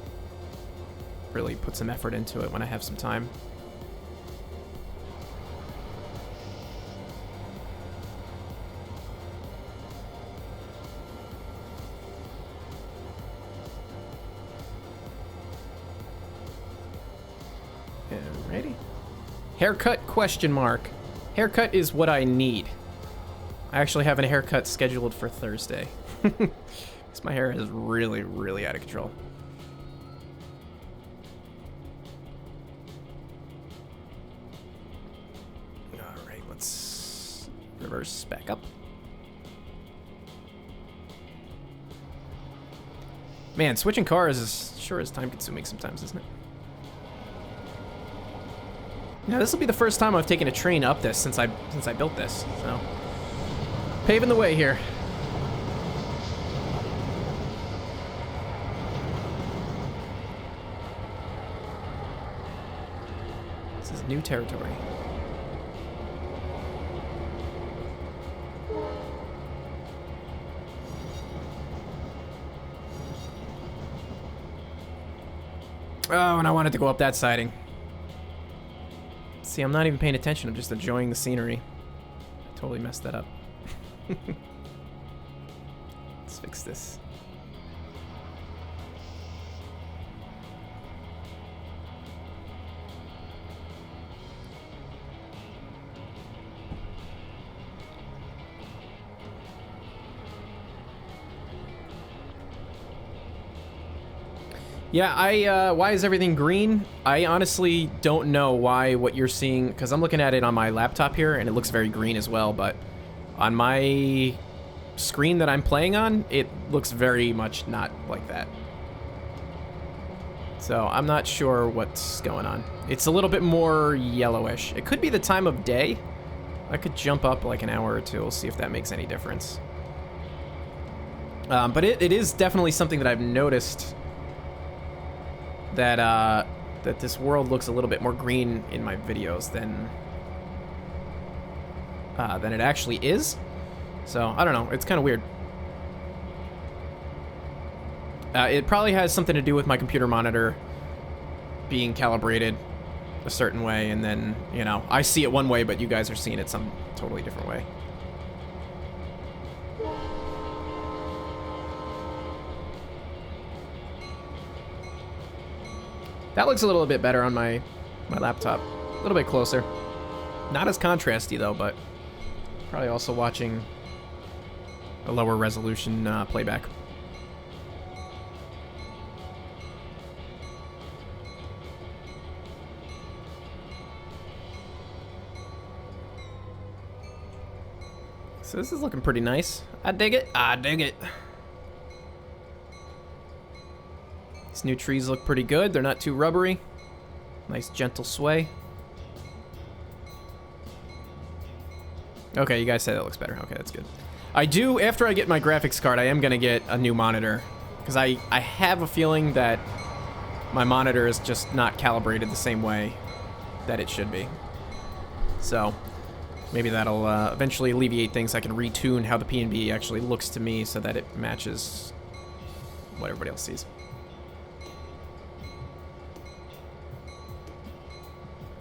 really put some effort into it when I have some time. Alrighty. Haircut question mark. Haircut is what I need. I actually have a haircut scheduled for Thursday. Because my hair is really, really out of control. Alright, let's reverse back up. Man, switching cars is sure is time consuming sometimes, isn't it? Now, this will be the first time I've taken a train up this since I built this, so paving the way here. This is new territory. Oh, and I wanted to go up that siding. See, I'm not even paying attention. I'm just enjoying the scenery. I totally messed that up. Let's fix this. Yeah, why is everything green? I honestly don't know why what you're seeing, because I'm looking at it on my laptop here, and it looks very green as well, but on my screen that I'm playing on, it looks very much not like that. So I'm not sure what's going on. It's a little bit more yellowish. It could be the time of day. I could jump up like an hour or two. We'll see if that makes any difference. But it is definitely something that I've noticed, that that this world looks a little bit more green in my videos than it actually is. So I don't know. It's kind of weird. It probably has something to do with my computer monitor being calibrated a certain way, and then, you know, I see it one way, but you guys are seeing it some totally different way. That looks a little bit better on my laptop. A little bit closer. Not as contrasty, though, but probably also watching a lower resolution playback. So this is looking pretty nice. I dig it. I dig it. These new trees look pretty good. They're not too rubbery. Nice gentle sway. Okay, you guys say that looks better. Okay, that's good. I do, after I get my graphics card, I am going to get a new monitor. Because I have a feeling that my monitor is just not calibrated the same way that it should be. So maybe that'll eventually alleviate things. I can retune how the P&B actually looks to me so that it matches what everybody else sees.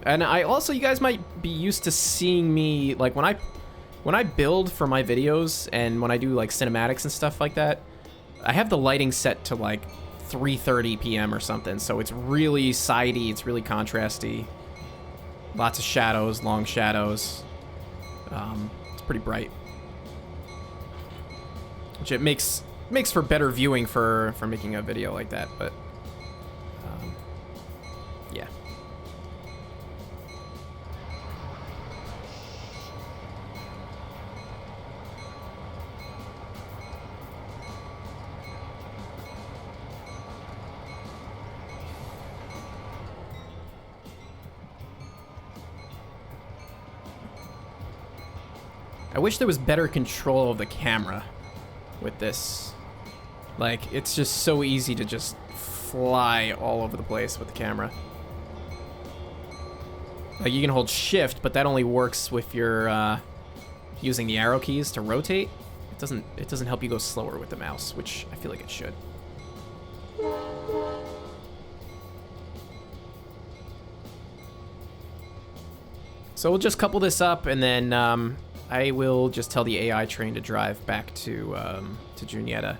And I also, you guys might be used to seeing me, like, when I build for my videos and when I do, like, cinematics and stuff like that, I have the lighting set to, like, 3:30 p.m. or something, so it's really sidey, it's really contrasty. Lots of shadows, long shadows. It's pretty bright. Which it makes for better viewing for making a video like that, but yeah. I wish there was better control of the camera with this. Like, it's just so easy to just fly all over the place with the camera. Like, you can hold shift, but that only works with your using the arrow keys to rotate. It doesn't help you go slower with the mouse, which I feel like it should. So we'll just couple this up, and then I will just tell the AI train to drive back to Juniata,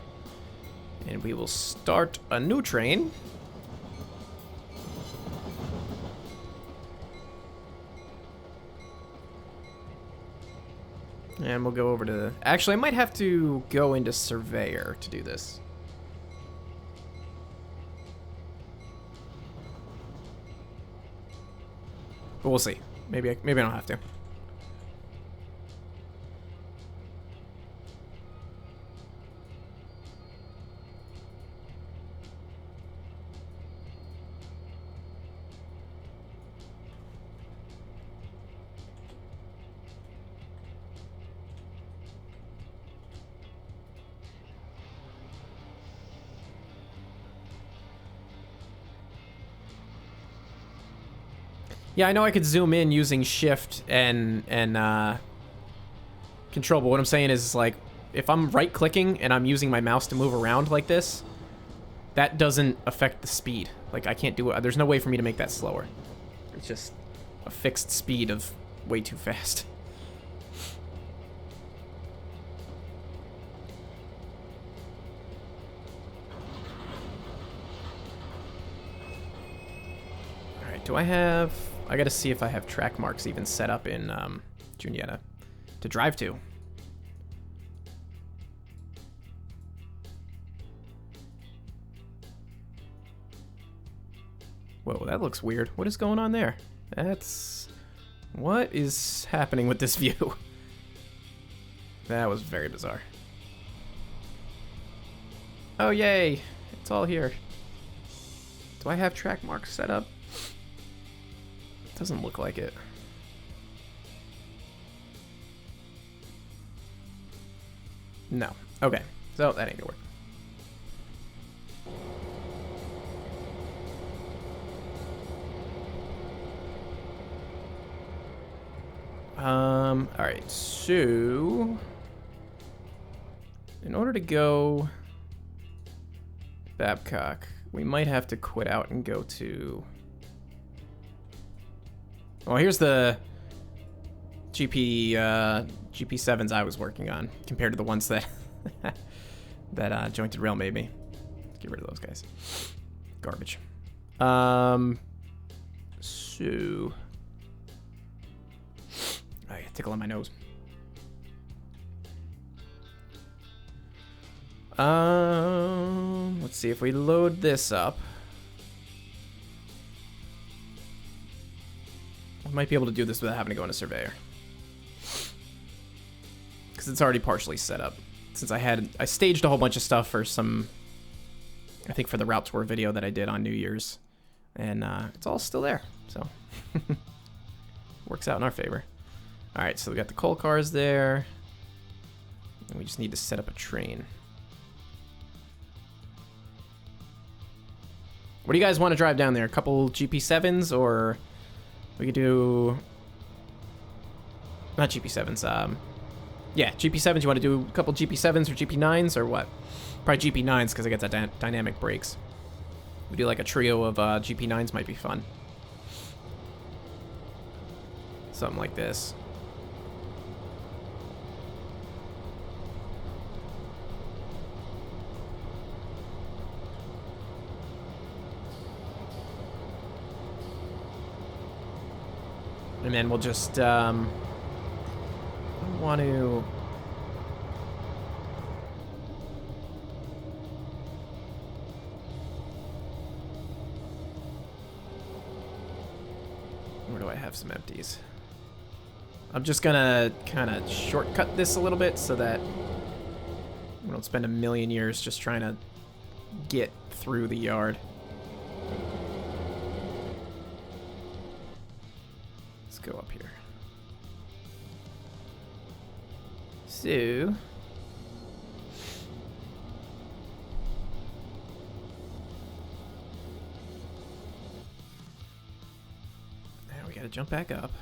and we will start a new train. And we'll go over to... Actually, I might have to go into Surveyor to do this. But we'll see. Maybe I don't have to. Yeah, I know I could zoom in using shift and control, but what I'm saying is, like, if I'm right-clicking and I'm using my mouse to move around like this, that doesn't affect the speed. Like, I can't do it. There's no way for me to make that slower. It's just a fixed speed of way too fast. All right, do I have... I gotta see if I have track marks even set up in Juniata to drive to. Whoa, that looks weird. What is going on there? What is happening with this view? That was very bizarre. Oh, yay. It's all here. Do I have track marks set up? Doesn't look like it. No. Okay. So that ain't gonna work. Alright, so in order to go Babcock, we might have to quit out and go to... Well, here's the GP7s I was working on compared to the ones that that Jointed Rail made me. Let's get rid of those guys. Garbage. So I tickle on my nose. Let's see if we load this up. I might be able to do this without having to go into Surveyor, because it's already partially set up. Since I staged a whole bunch of stuff for some, I think for the route tour video that I did on New Year's, and it's all still there, so works out in our favor. All right, so we got the coal cars there, and we just need to set up a train. What do you guys want to drive down there? A couple GP7s, or we could do... Not GP7s, yeah, GP7s. You want to do a couple GP7s or GP9s, or what? Probably GP9s, because I get that dynamic brakes. We do like a trio of GP9s, might be fun. Something like this. And then we'll just, I want to... Where do I have some empties? I'm just gonna kind of shortcut this a little bit so that we don't spend a million years just trying to get through the yard. Go up here. So there we go. gotta jump back up.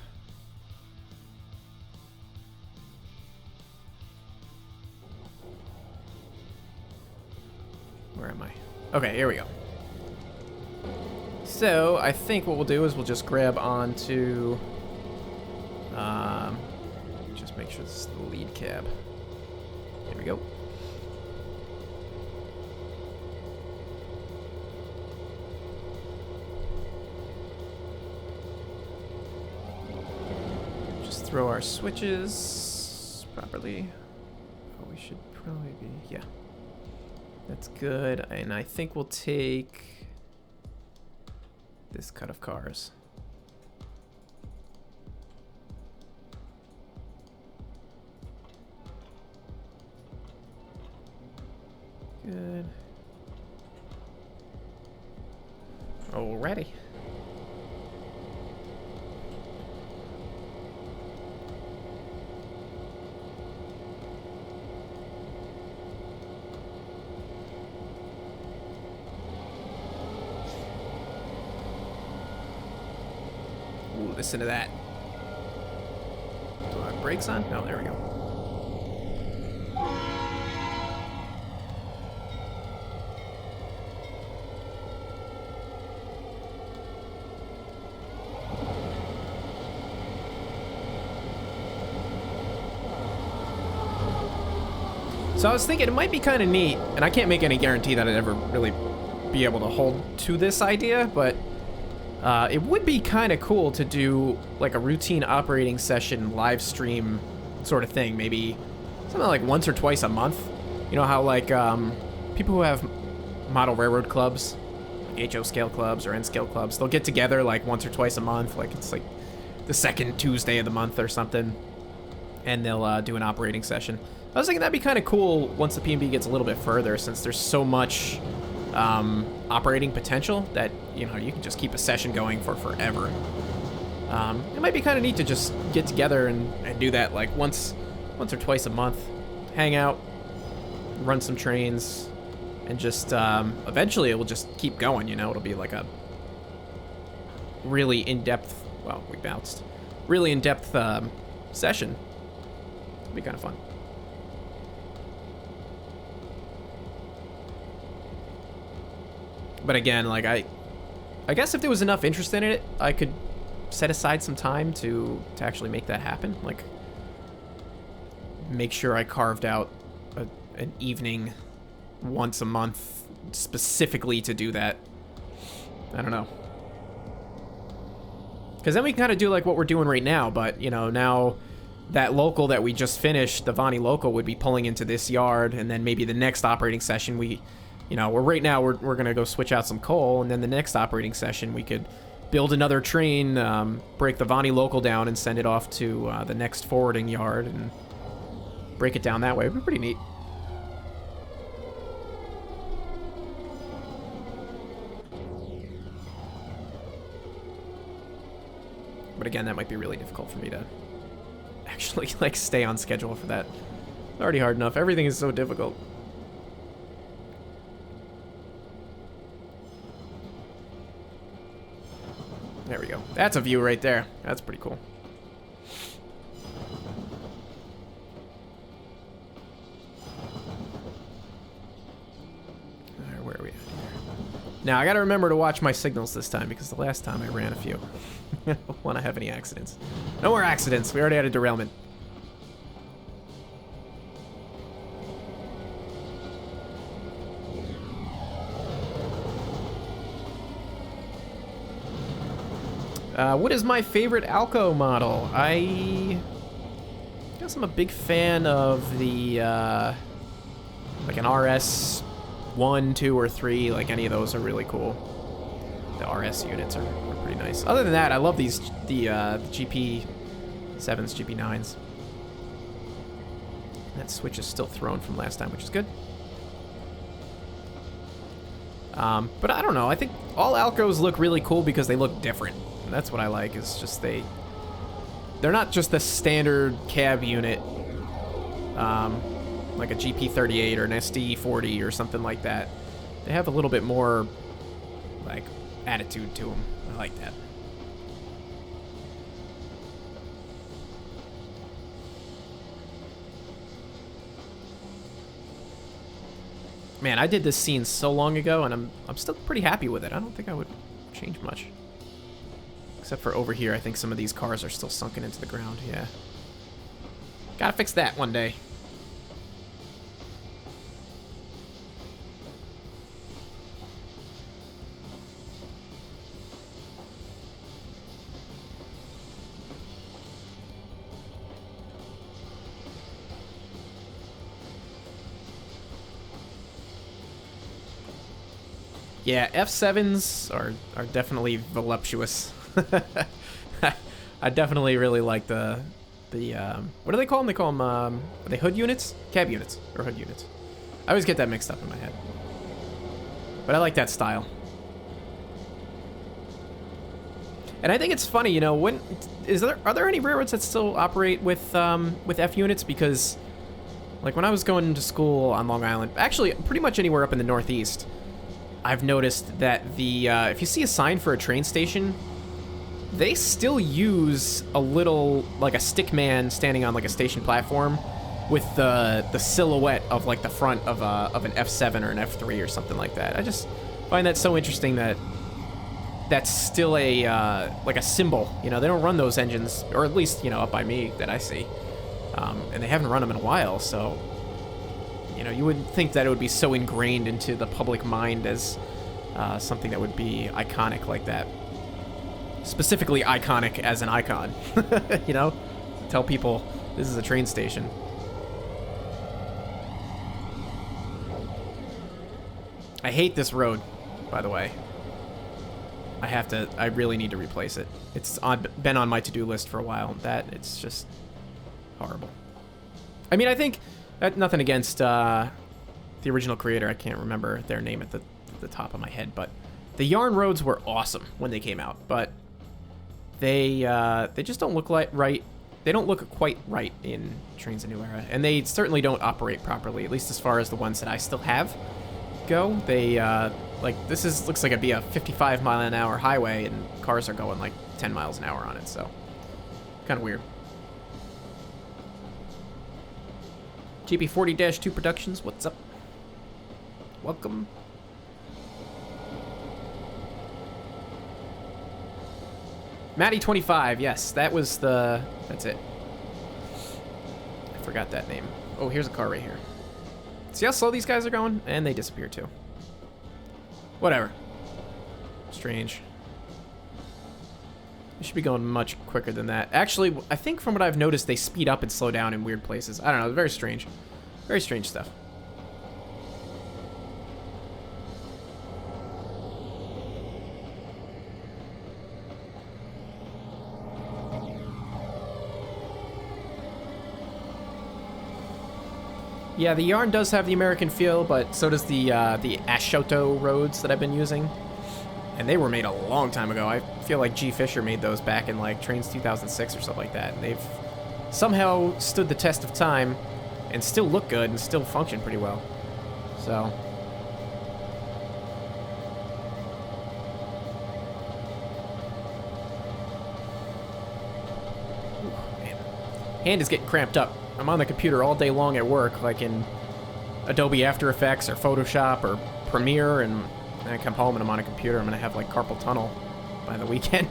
Where am I? Okay, here we go. So I think what we'll do is we'll just grab onto, just make sure this is the lead cab. Here we go. Just throw our switches properly. Oh, we should probably be, yeah. That's good, and I think we'll take this cut of cars. Good. Alrighty. Ooh, listen to that. Do I have brakes on? No, there we go. So I was thinking it might be kind of neat, and I can't make any guarantee that I'd ever really be able to hold to this idea, but it would be kind of cool to do like a routine operating session live stream sort of thing, maybe something like once or twice a month. You know how like people who have model railroad clubs, like HO scale clubs or N scale clubs, they'll get together like once or twice a month, like it's like the second Tuesday of the month or something, and they'll do an operating session. I was thinking that'd be kind of cool once the P&B gets a little bit further, since there's so much operating potential that, you know, you can just keep a session going for forever. It might be kind of neat to just get together and do that like once or twice a month, hang out, run some trains, and just eventually it will just keep going, you know. It'll be like a really in-depth, well, we bounced, really in-depth session. It'll be kind of fun. But again, like I guess if there was enough interest in it, I could set aside some time to actually make that happen. Like, make sure I carved out an evening once a month specifically to do that. I don't know. Because then we can kind of do like what we're doing right now, but, you know, now that local that we just finished, the Vonny local, would be pulling into this yard, and then maybe the next operating session you know, right now we're going to go switch out some coal, and then the next operating session we could build another train, break the Vonny local down and send it off to the next forwarding yard and break it down that way. It'd be pretty neat. But again, that might be really difficult for me to actually like stay on schedule for that. It's already hard enough. Everything is so difficult. There we go. That's a view right there. That's pretty cool. Alright, where are we at here? Now, I gotta remember to watch my signals this time, because the last time I ran a few. I don't want to have any accidents. No more accidents. We already had a derailment. What is my favorite Alco model? I guess I'm a big fan of the, like an RS 1, 2, or 3. Like, any of those are really cool. The RS units are pretty nice. Other than that, I love these, the GP7s, GP9s. That switch is still thrown from last time, which is good. But I don't know. I think all Alcos look really cool because they look different. And that's what I like, is just they're not just the standard cab unit, like a GP38 or an SD40 or something like that. They have a little bit more, like, attitude to them. I like that. Man, I did this scene so long ago, and I'm still pretty happy with it. I don't think I would change much. Except for over here, I think some of these cars are still sunken into the ground, yeah. Gotta fix that one day. Yeah, F7s are definitely voluptuous. I definitely really like the what do they call them? They call them are they hood units? Cab units or hood units. I always get that mixed up in my head. But I like that style. And I think it's funny, you know, are there any railroads that still operate with F units? Because like when I was going to school on Long Island, actually pretty much anywhere up in the Northeast, I've noticed that if you see a sign for a train station, they still use a little, like a stick man standing on like a station platform with the silhouette of like the front of an F7 or an F3 or something like that. I just find that so interesting that that's still a like a symbol. You know, they don't run those engines, or at least, you know, up by me that I see, and they haven't run them in a while, so. You know, you wouldn't think that it would be so ingrained into the public mind as something that would be iconic like that. Specifically iconic as an icon, you know? Tell people this is a train station. I hate this road, by the way. I really need to replace it. It's been on my to-do list for a while. It's just horrible. I mean, I think... nothing against the original creator. I can't remember their name at the top of my head, but the yarn roads were awesome when they came out, but they just don't look right. They don't look quite right in Trains a New Era, and they certainly don't operate properly, at least as far as the ones that I still have go. They like looks like it'd be a 55-mile-an-hour highway, and cars are going like 10 miles an hour on it, so kind of weird. GP40-2 Productions, what's up? Welcome. Matty25, yes, that's it. I forgot that name. Oh, here's a car right here. See how slow these guys are going? And they disappear too. Whatever. Strange. They should be going much quicker than that. Actually, I think from what I've noticed, they speed up and slow down in weird places. I don't know, very strange. Very strange stuff. Yeah, the yarn does have the American feel, but so does the Ashoto roads that I've been using. And they were made a long time ago. I feel like G. Fisher made those back in like Trains 2006 or something like that. And they've somehow stood the test of time and still look good and still function pretty well. So. Ooh, man. Hand is getting cramped up. I'm on the computer all day long at work, like in Adobe After Effects or Photoshop or Premiere, and I come home and I'm on a computer. I'm gonna have like carpal tunnel by the weekend.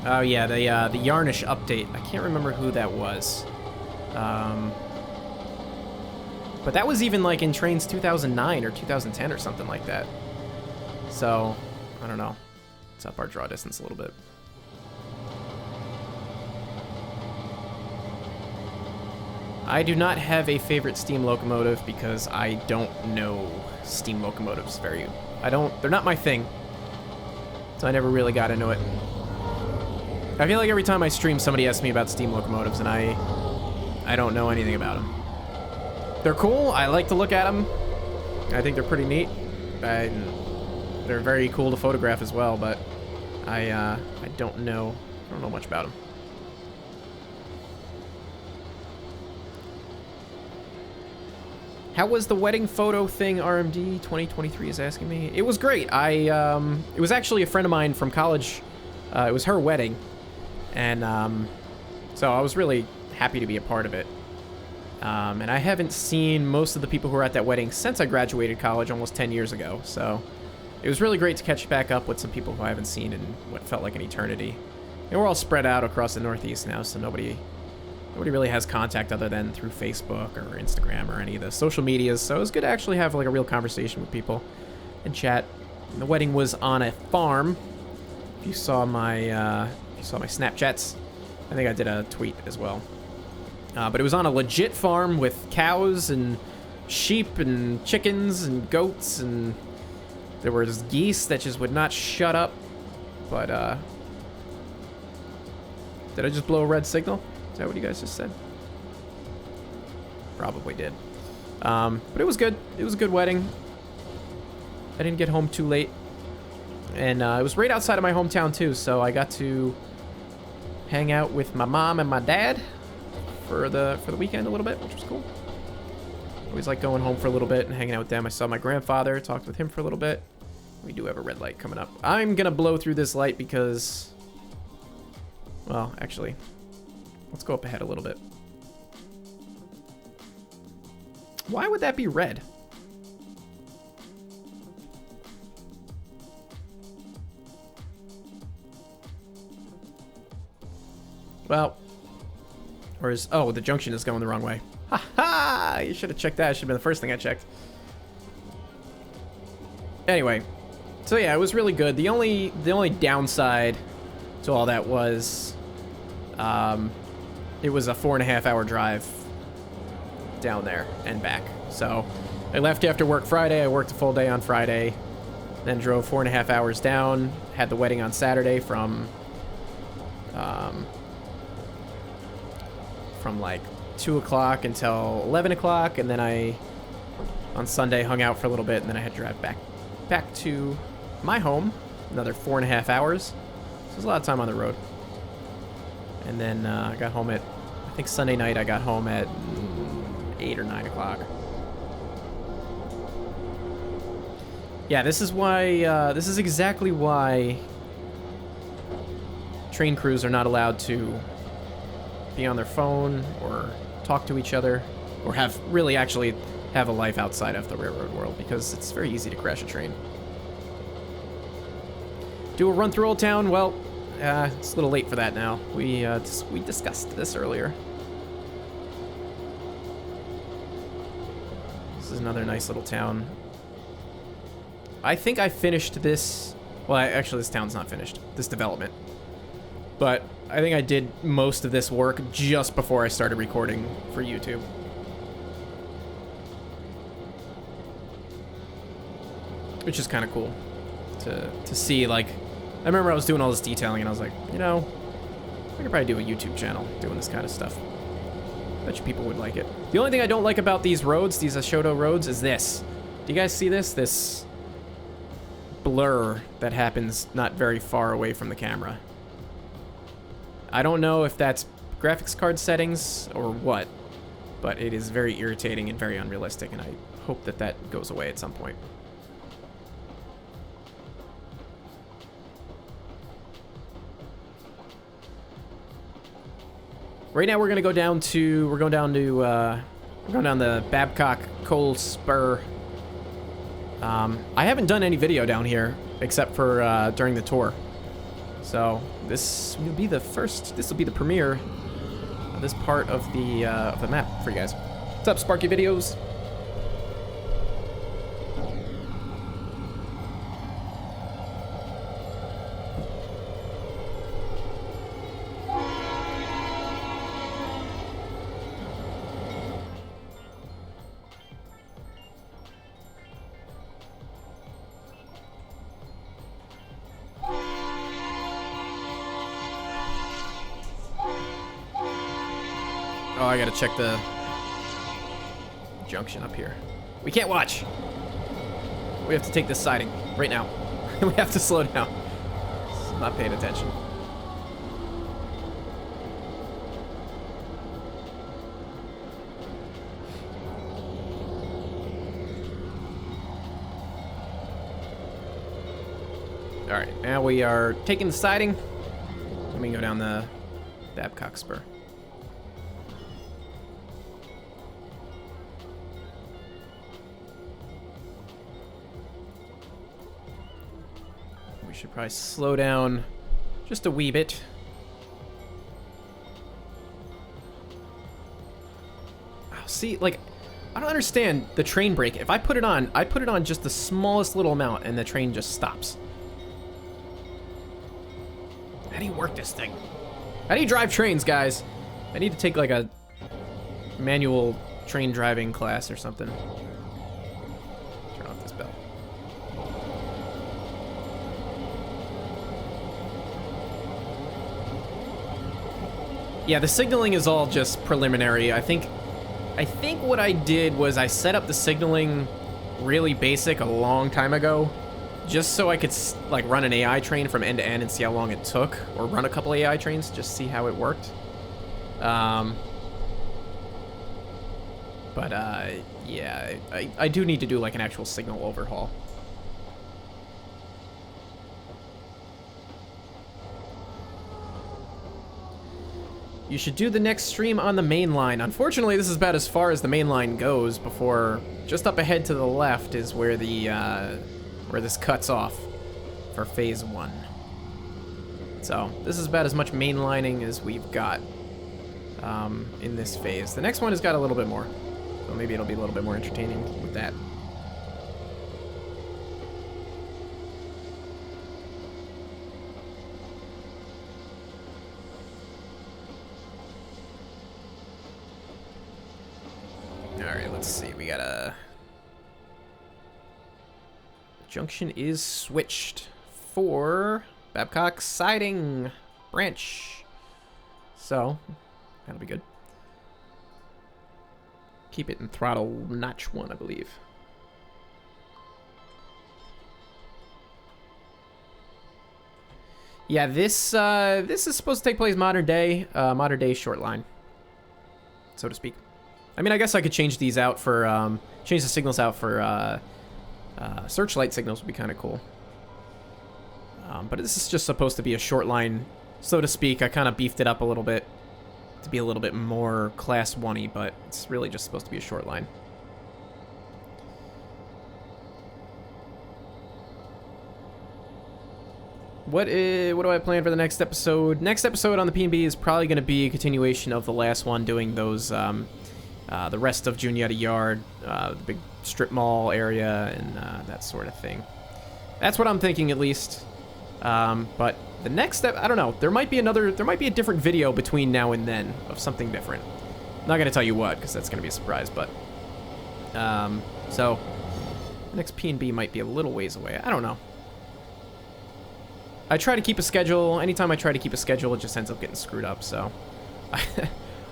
Oh yeah, the Yarnish update. I can't remember who that was. But that was even like in Trains 2009 or 2010 or something like that. So, I don't know. Let's up our draw distance a little bit. I do not have a favorite steam locomotive because I don't know steam locomotives they're not my thing. So I never really got into it. I feel like every time I stream, somebody asks me about steam locomotives, and I don't know anything about them. They're cool. I like to look at them. I think they're pretty neat. They're very cool to photograph as well, but I don't know much about them. How was the wedding photo thing, RMD 2023 is asking me? It was great. It was actually a friend of mine from college. It was her wedding. And so I was really happy to be a part of it. And I haven't seen most of the people who were at that wedding since I graduated college almost 10 years ago. So it was really great to catch back up with some people who I haven't seen in what felt like an eternity. And we're all spread out across the Northeast now, so nobody really has contact other than through Facebook or Instagram or any of the social medias. So it was good to actually have like a real conversation with people and chat. And the wedding was on a farm. If you saw my Snapchats, I think I did a tweet as well. But it was on a legit farm with cows and sheep and chickens and goats, and there was geese that just would not shut up. But did I just blow a red signal? Is that what you guys just said? Probably did. But it was good. It was a good wedding. I didn't get home too late. And it was right outside of my hometown too, so I got to hang out with my mom and my dad for the weekend a little bit, which was cool. Always like going home for a little bit and hanging out with them. I saw my grandfather, talked with him for a little bit. We do have a red light coming up. I'm gonna blow through this light because, well, actually, let's go up ahead a little bit. Why would that be red? Well, or is, oh, the junction is going the wrong way. Ha ha! You should have checked that. It should have been the first thing I checked. Anyway, so yeah, it was really good. The only downside to all that was, it was a 4.5-hour drive down there and back. So I left after work Friday. I worked a full day on Friday, then drove 4.5 hours down. Had the wedding on Saturday from like 2 o'clock until 11 o'clock, and then I on Sunday hung out for a little bit, and then I had to drive back to my home, another 4.5 hours. So it was a lot of time on the road. And then I got home at, I think Sunday night I got home at 8 or 9 o'clock. Yeah, this is why, this is exactly why train crews are not allowed to be on their phone or talk to each other or actually have a life outside of the railroad world, because it's very easy to crash a train. Do a run through Old Town? Well, it's a little late for that now. We discussed this earlier. This is another nice little town. I think I finished this. Well, actually, this town's not finished. This development. But I think I did most of this work just before I started recording for YouTube. Which is kind of cool to see. Like, I remember I was doing all this detailing and I was like, you know, I could probably do a YouTube channel doing this kind of stuff. Bet you people would like it. The only thing I don't like about these roads, these Ashoto roads, is this. Do you guys see this? This blur that happens not very far away from the camera. I don't know if that's graphics card settings or what, but it is very irritating and very unrealistic, and I hope that that goes away at some point. Right now we're going down the Babcock Coal Spur. I haven't done any video down here except for during the tour. So this will be the premiere of this part of the map for you guys. What's up, Sparky Videos? Oh, I gotta check the junction up here. We can't watch. We have to take this siding right now. We have to slow down. I'm not paying attention. All right, now we are taking the siding. Let me go down the Babcock Spur. should probably slow down just a wee bit. Oh, see, like, I don't understand the train brake. If I put it on just the smallest little amount and the train just stops. How do you work this thing? How do you drive trains, guys? I need to take like a manual train driving class or something. Turn off this bell. Yeah, the signaling is all just preliminary. I think what I did was I set up the signaling really basic a long time ago, just so I could like run an AI train from end to end and see how long it took, or run a couple AI trains, just see how it worked. Yeah, I do need to do like an actual signal overhaul. You should do the next stream on the main line. Unfortunately, this is about as far as the main line goes before just up ahead to the left is where the where this cuts off for phase 1. So this is about as much mainlining as we've got in this phase. The next one has got a little bit more, so maybe it'll be a little bit more entertaining with that. Alright, let's see. We got a... Junction is switched for Babcock siding branch. So, that'll be good. Keep it in throttle notch 1, I believe. Yeah, this is supposed to take place modern day short line, so to speak. I mean, I guess I could change these out for, change the signals out for, searchlight signals would be kind of cool. But this is just supposed to be a short line, so to speak. I kind of beefed it up a little bit to be a little bit more class 1-y, but it's really just supposed to be a short line. What do I plan for the next episode? Next episode on the P&B is probably going to be a continuation of the last one, doing those, the rest of Juniata Yard, the big strip mall area, and that sort of thing. That's what I'm thinking, at least. But the next step, I don't know. There might be a different video between now and then of something different. I'm not gonna tell you what, because that's gonna be a surprise. But so the next P&B might be a little ways away. I don't know. I try to keep a schedule. Anytime I try to keep a schedule, it just ends up getting screwed up. So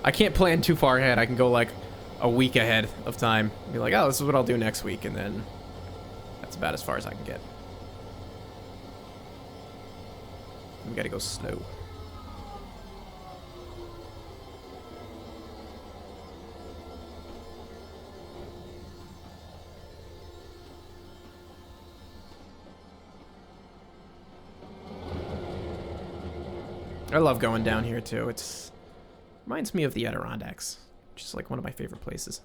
I can't plan too far ahead. I can go like a week ahead of time. Be like, oh, this is what I'll do next week, and then that's about as far as I can get. We gotta go slow. I love going down here too. It's reminds me of the Adirondacks, which is like one of my favorite places.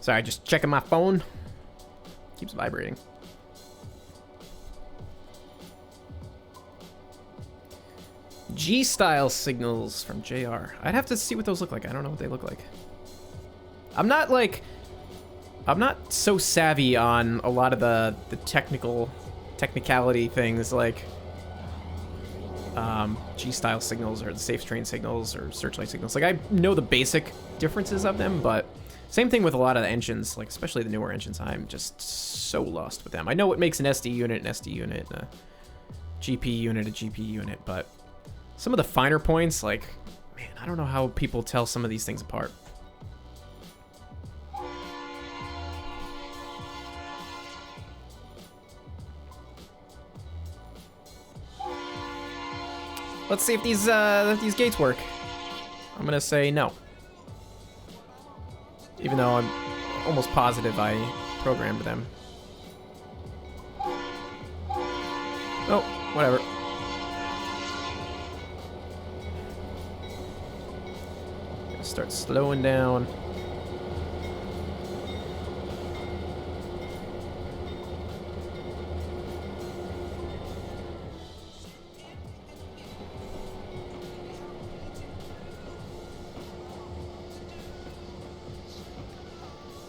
Sorry, just checking my phone. Keeps vibrating. G-style signals from JR. I'd have to see what those look like. I don't know what they look like. I'm not so savvy on a lot of the technicality things like G-style signals or the safe train signals or searchlight signals. Like, I know the basic differences of them, but same thing with a lot of the engines, like especially the newer engines. I'm just so lost with them. I know what makes an SD unit an SD unit, and a GP unit a GP unit, but some of the finer points, like, man, I don't know how people tell some of these things apart. Let's see if these gates work. I'm gonna say no. Even though I'm almost positive I programmed them. Oh, whatever. Start slowing down.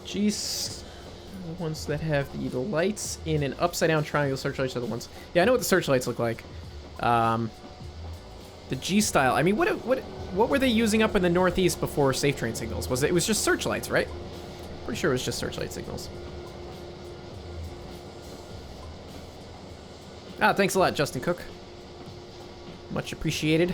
Jeez. The ones that have the lights in an upside down triangle searchlights are the ones. Yeah, I know what the searchlights look like. The G style. I mean, what were they using up in the Northeast before safe train signals? It was just searchlights, right? Pretty sure it was just searchlight signals. Ah, thanks a lot, Justin Cook. Much appreciated.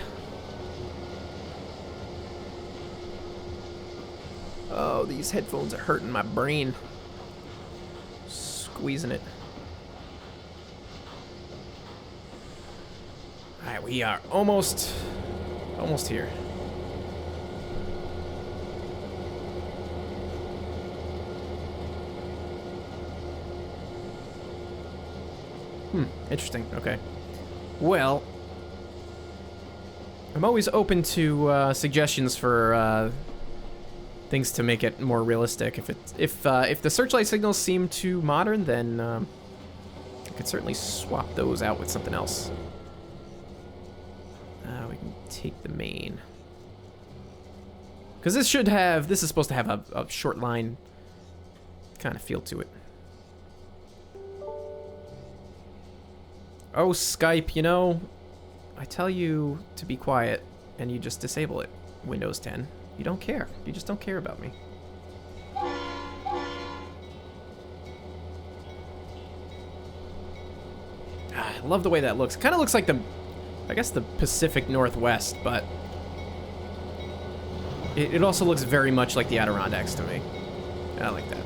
Oh, these headphones are hurting my brain. Squeezing it. Alright, we are almost here. Interesting. Okay. Well, I'm always open to suggestions for things to make it more realistic. If the searchlight signals seem too modern, then I could certainly swap those out with something else. We can take the main, because this is supposed to have a short line kind of feel to it. Oh, Skype, you know, I tell you to be quiet and you just disable it. Windows 10. You don't care. You just don't care about me. I love the way that looks. Kind of looks like I guess the Pacific Northwest, but it also looks very much like the Adirondacks to me. I like that.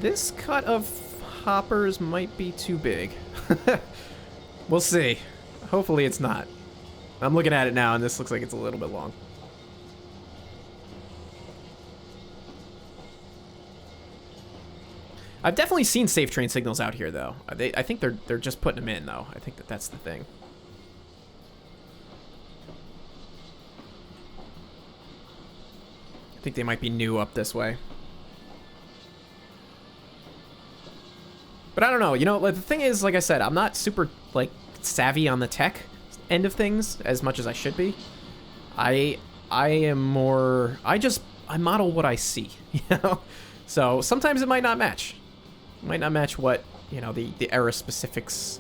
This cut of hoppers might be too big. We'll see. Hopefully it's not. I'm looking at it now, and this looks like it's a little bit long. I've definitely seen safe train signals out here, though. I think they're just putting them in, though. I think that's the thing. I think they might be new up this way. But I don't know, you know, like, the thing is, like I said, I'm not super, like, savvy on the tech end of things as much as I should be. I am more, I model what I see, you know? So sometimes it might not match. It might not match what, you know, the era specifics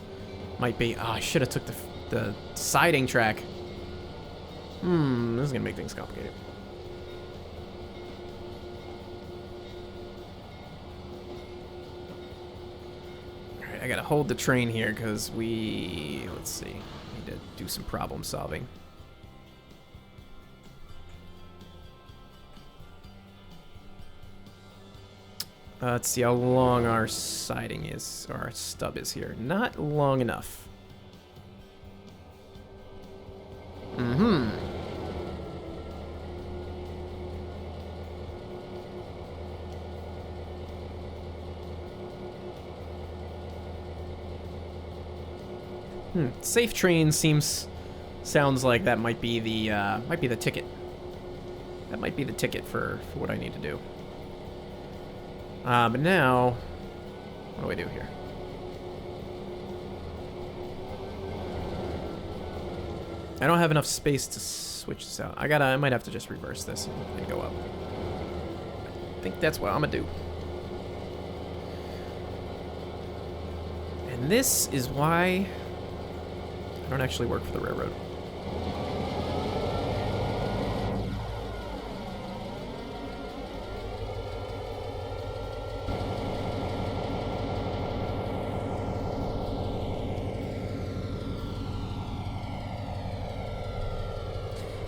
might be. Oh, I should have took the siding track. This is gonna make things complicated. I gotta hold the train here because let's see, need to do some problem solving. Let's see how long our siding is, or our stub is here. Not long enough. Safe train sounds like that might be the ticket. That might be the ticket for what I need to do. But now, what do we do here? I don't have enough space to switch this out. I might have to just reverse this and go up. I think that's what I'm gonna do. And this is why I don't actually work for the railroad.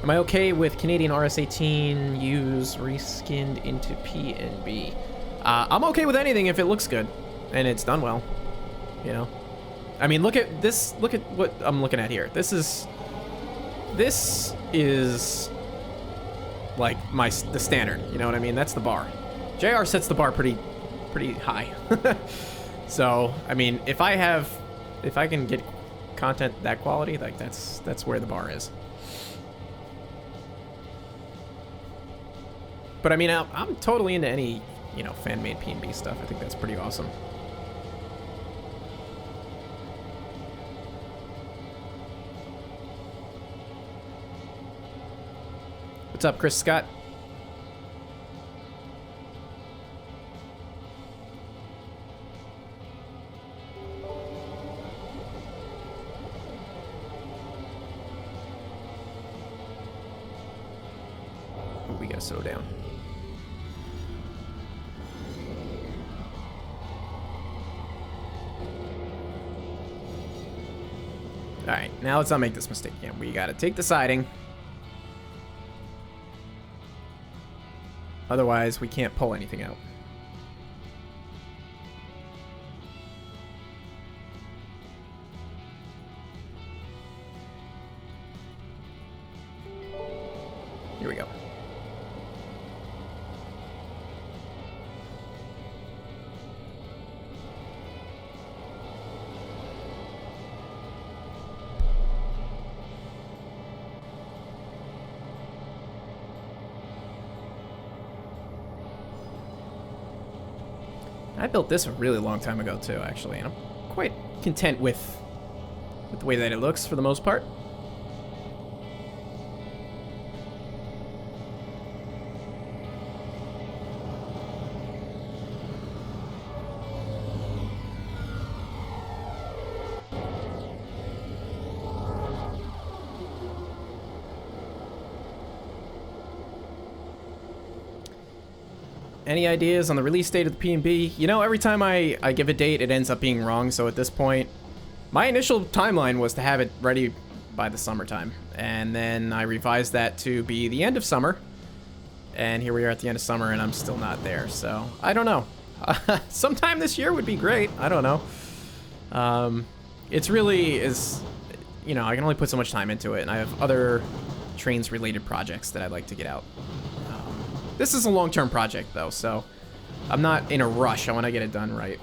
Am I okay with Canadian RS-18 use reskinned into PNB? I'm okay with anything if it looks good and it's done well, you know? I mean, look at this. Look at what I'm looking at here. This is like the standard. You know what I mean? That's the bar. JR sets the bar pretty high. So I mean, if I can get content that quality, like that's where the bar is. But I mean, I'm totally into any, you know, fan-made P&B stuff. I think that's pretty awesome. What's up, Chris Scott? Ooh, we gotta slow down. Alright, now let's not make this mistake again. We gotta take the siding. Otherwise, we can't pull anything out. Here we go. I built this a really long time ago too, actually, and I'm quite content with the way that it looks for the most part. Any ideas on the release date of the P&B? You know, every time I give a date, it ends up being wrong, so at this point, my initial timeline was to have it ready by the summertime, and then I revised that to be the end of summer, and here we are at the end of summer, and I'm still not there, so I don't know. Sometime this year would be great. I don't know. It's really is, you know, I can only put so much time into it, and I have other trains-related projects that I'd like to get out. This is a long-term project, though, so I'm not in a rush. I want to get it done right.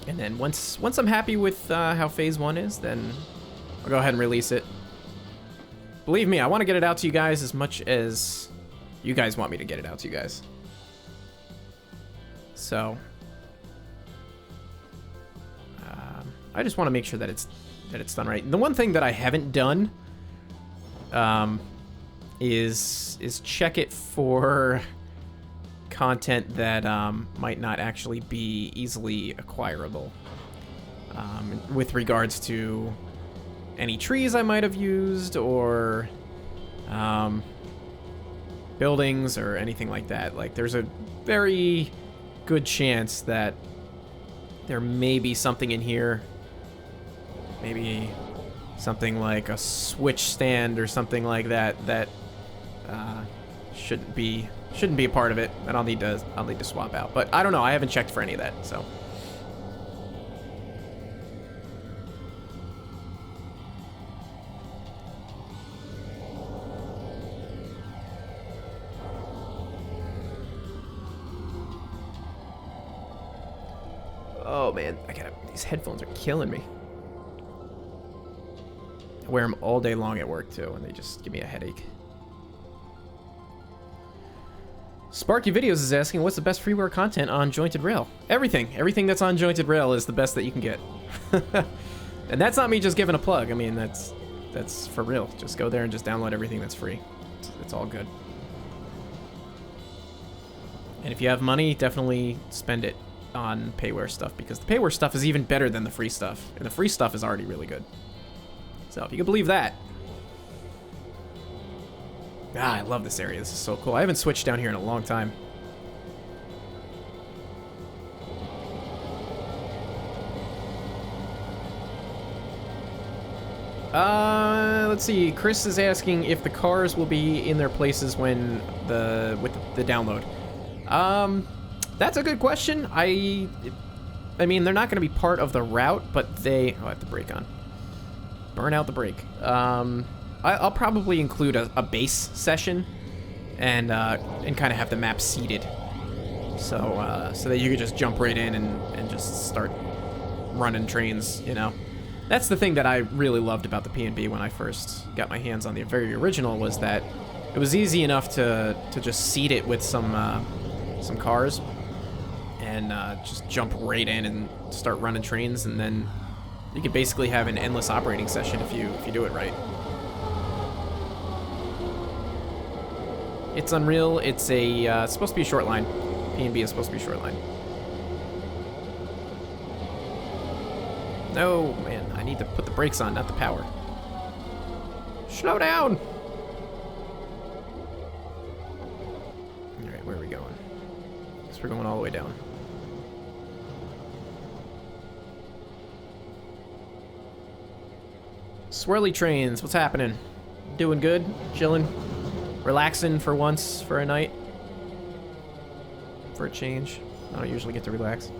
And then once I'm happy with how Phase 1 is, then I'll go ahead and release it. Believe me, I want to get it out to you guys as much as you guys want me to get it out to you guys. So I just want to make sure that it's done right. The one thing that I haven't done is check it for content that might not actually be easily acquirable. With regards to any trees I might have used, or buildings or anything like that. Like, there's a very good chance that there may be something in here. Maybe something like a switch stand or something like that that shouldn't be a part of it, and I'll need to swap out. But I don't know. I haven't checked for any of that, so. Oh man, these headphones are killing me. I wear them all day long at work too, and they just give me a headache. Sparky Videos is asking, what's the best freeware content on Jointed Rail? Everything that's on Jointed Rail is the best that you can get. And that's not me just giving a plug. I mean, that's for real. Just go there and just download everything that's free. It's all good. And if you have money, definitely spend it on payware stuff, because the payware stuff is even better than the free stuff, and the free stuff is already really good. So if you can believe that. I love this area. This is so cool. I haven't switched down here in a long time. Let's see. Chris is asking if the cars will be in their places when with the download. That's a good question. I mean, they're not going to be part of the route, but they... Oh, I have to brake on. burn out the brake. I'll probably include a base session and kind of have the map seeded, so that you could just jump right in and just start running trains. You know, that's the thing that I really loved about the P&B when I first got my hands on the very original, was that it was easy enough to just seed it with some cars and just jump right in and start running trains, and then you could basically have an endless operating session if you do it right. It's Unreal. It's it's supposed to be a short line. P&B is supposed to be a short line. No, man, I need to put the brakes on, not the power. Slow down! Alright, where are we going? Guess we're going all the way down. Swirly trains, what's happening? Doing good? Chilling? Relaxing for once, for a night? For a change? I don't usually get to relax.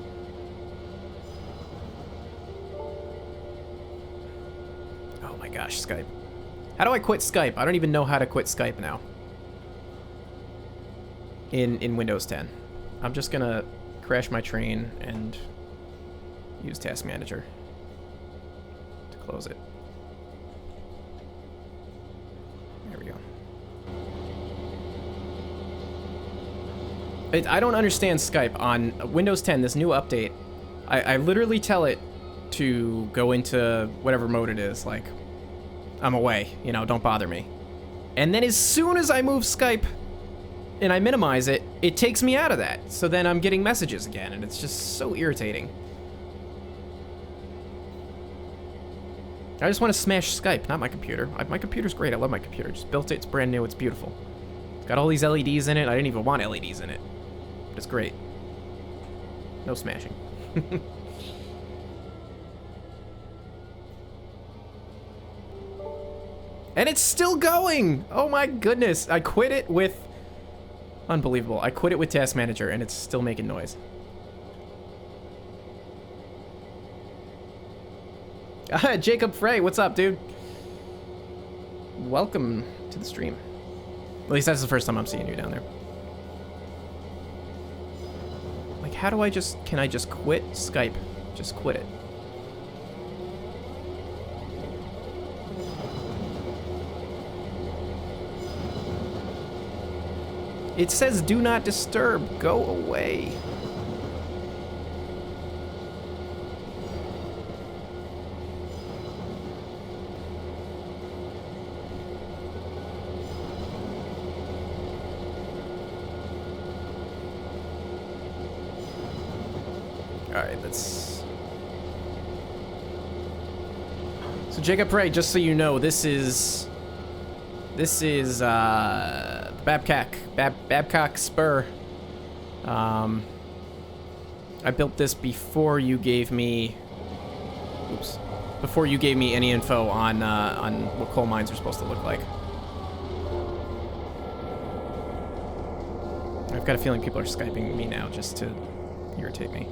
Oh my gosh, Skype. How do I quit Skype? I don't even know how to quit Skype now. In Windows 10. I'm just gonna crash my train and use Task Manager to close it. There we go. I don't understand Skype. On Windows 10, this new update, I literally tell it to go into whatever mode it is, like, I'm away, you know, don't bother me. And then as soon as I move Skype and I minimize it, it takes me out of that. So then I'm getting messages again, and it's just so irritating. I just want to smash Skype, not my computer. My computer's great, I love my computer. Just built it, it's brand new, it's beautiful. It's got all these LEDs in it, I didn't even want LEDs in it. But it's great. No smashing. And it's still going! Oh my goodness, I quit it with... Unbelievable. I quit it with Task Manager and it's still making noise. Jacob Frey, what's up, dude? Welcome to the stream. At least that's the first time I'm seeing you down there. Like, how do I just... Can I just quit Skype? Just quit it. It says do not disturb. Go away. Alright, let's... So Jacob Ray, just so you know, this is Babcock Spur. I built this before you gave me... Oops. Before you gave me any info on what coal mines are supposed to look like. I've got a feeling people are Skyping me now just to irritate me.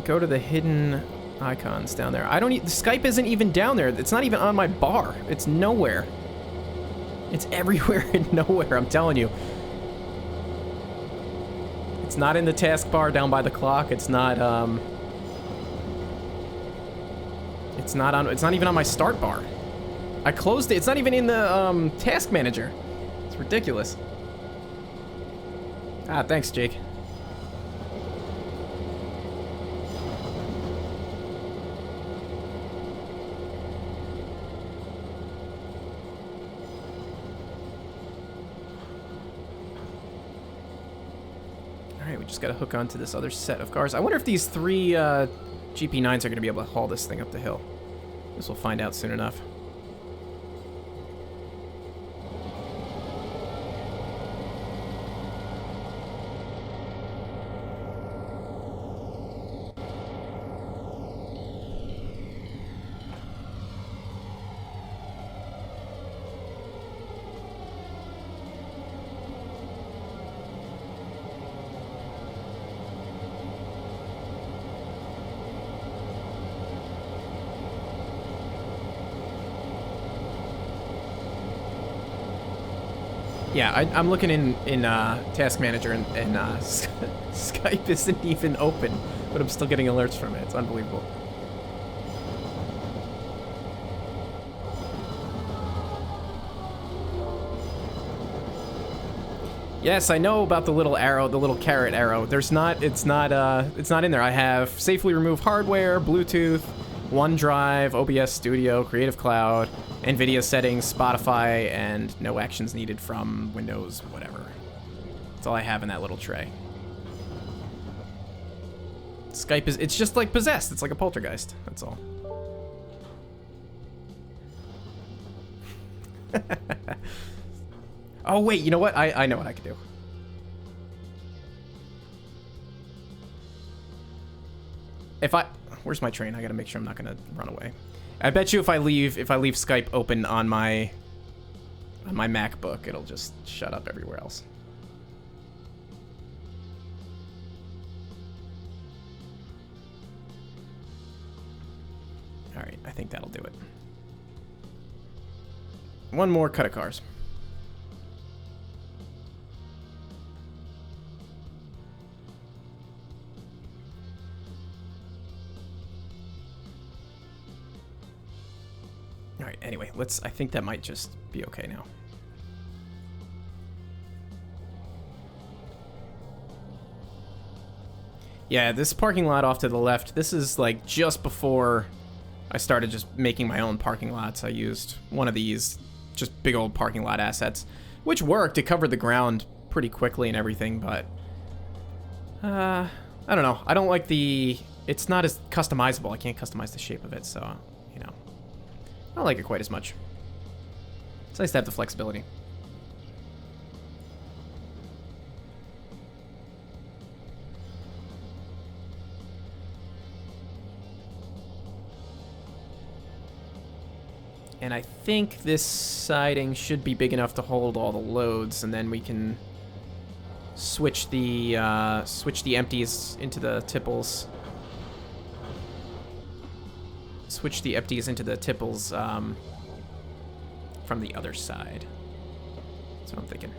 Go to the hidden icons down there. I don't the Skype isn't even down there. It's not even on my bar. It's nowhere. It's everywhere and nowhere, I'm telling you. It's not in the taskbar down by the clock. It's not it's not even on my start bar. I closed it. It's not even in the task manager. It's ridiculous. Ah, thanks, Jake. Just gotta hook onto this other set of cars. I wonder if these three GP9s are gonna be able to haul this thing up the hill. Guess we'll find out soon enough. Yeah, I'm looking in Task Manager, and Skype isn't even open, but I'm still getting alerts from it. It's unbelievable. Yes, I know about the little arrow, the little carrot arrow. It's not in there. I have safely remove hardware, Bluetooth, OneDrive, OBS Studio, Creative Cloud, NVIDIA settings, Spotify, and no actions needed from Windows, whatever. That's all I have in that little tray. Skype it's just like possessed. It's like a poltergeist. That's all. Oh, wait, you know what? I know what I can do. Where's my train? I gotta make sure I'm not gonna run away. I bet you if I leave Skype open on my MacBook, it'll just shut up everywhere else. All right, I think that'll do it. One more cut of cars. All right, anyway, I think that might just be okay now. Yeah, this parking lot off to the left, this is like just before I started just making my own parking lots. I used one of these just big old parking lot assets, which worked. It covered the ground pretty quickly and everything, but I don't know. I don't like it's not as customizable. I can't customize the shape of it, so, you know. I don't like it quite as much. It's nice to have the flexibility. And I think this siding should be big enough to hold all the loads, and then we can switch the empties into the tipples. Switch the empties into the tipples from the other side. That's what I'm thinking.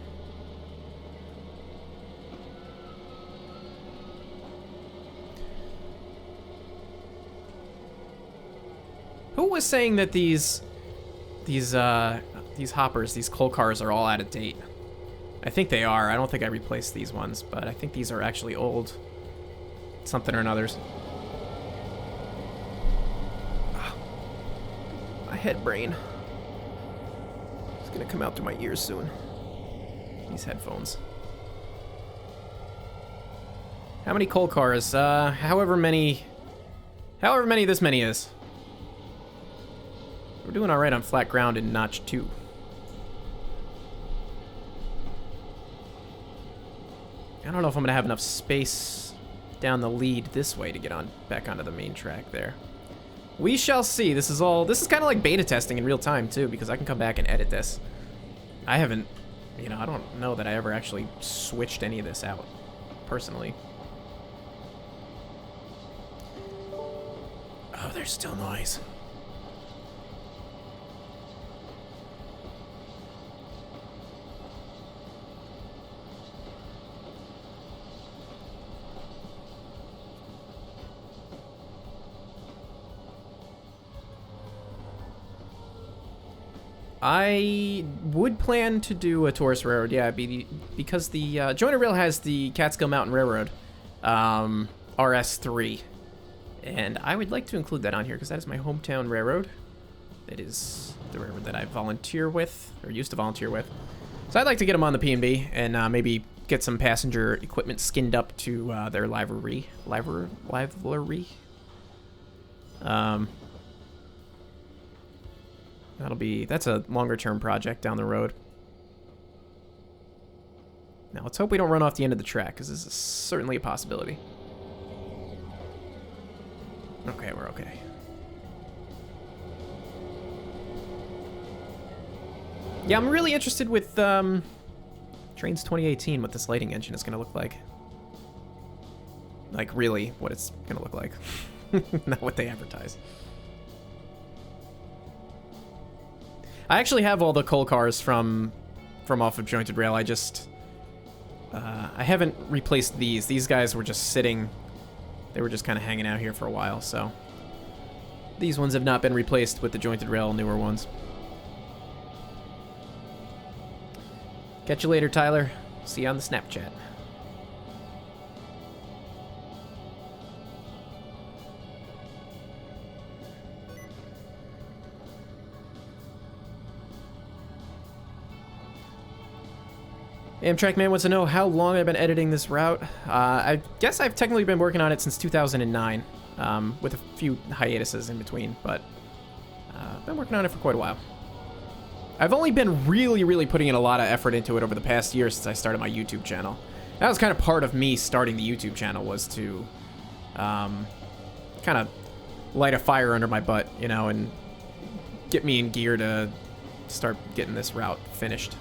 Who was saying that these hoppers, these coal cars, are all out of date? I think they are. I don't think I replaced these ones, but I think these are actually old something or another's. My head brain. It's gonna come out through my ears soon. These headphones. How many coal cars? However many this many is. We're doing all right on flat ground in notch 2. I don't know if I'm gonna have enough space down the lead this way to get back onto the main track there. We shall see. This is kind of like beta testing in real time too, because I can come back and edit this. I haven't, I don't know that I ever actually switched any of this out, personally. Oh, there's still noise. I would plan to do a tourist railroad, yeah, because the Joiner Rail has the Catskill Mountain Railroad, RS3, and I would like to include that on here because that is my hometown railroad. It is the railroad that I volunteer with, or used to volunteer with. So I'd like to get them on the P&B and maybe get some passenger equipment skinned up to their livery. That's a longer term project down the road. Now let's hope we don't run off the end of the track, because this is certainly a possibility. Okay, we're okay. Yeah, I'm really interested with Trains 2018, what this lighting engine is going to look like. Like, really, what it's going to look like. Not what they advertise. I actually have all the coal cars from from off of jointed rail. I just I haven't replaced these. These guys were just sitting. They were just kind of hanging out here for a while, so these ones have not been replaced with the jointed rail newer ones. Catch you later, Tyler. See you on the Snapchat. Amtrak Man wants to know how long I've been editing this route. I guess I've technically been working on it since 2009, with a few hiatuses in between, but I've been working on it for quite a while. I've only been really putting in a lot of effort into it over the past year since I started my YouTube channel. That was kind of part of me starting the YouTube channel, was to kind of light a fire under my butt, you know, and get me in gear to start getting this route finished.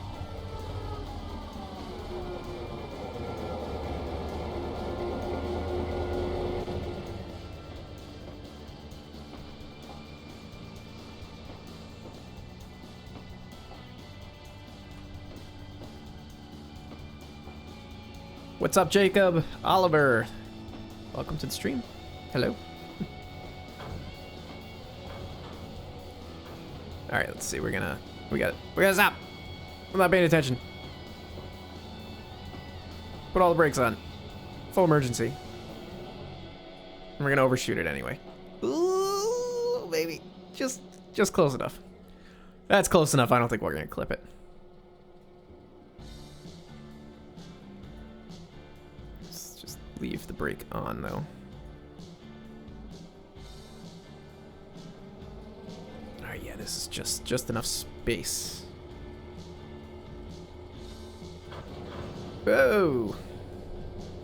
What's up, Jacob? Oliver. Welcome to the stream. Hello. All right, let's see. We gotta stop. I'm not paying attention. Put all the brakes on. Full emergency. And we're gonna overshoot it anyway. Ooh, baby. Just close enough. That's close enough. I don't think we're gonna clip it. Leave the brake on though. Alright, yeah, this is just enough space. Whoa!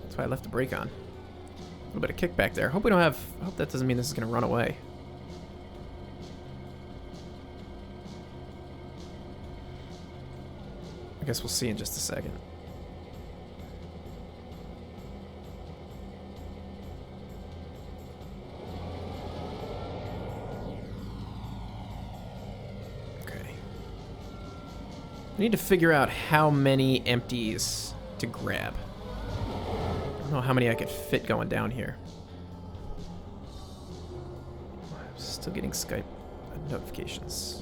That's why I left the brake on. A little bit of kickback there. Hope we don't have. Hope that doesn't mean this is gonna run away. I guess we'll see in just a second. I need to figure out how many empties to grab. I don't know how many I could fit going down here. I'm still getting Skype notifications.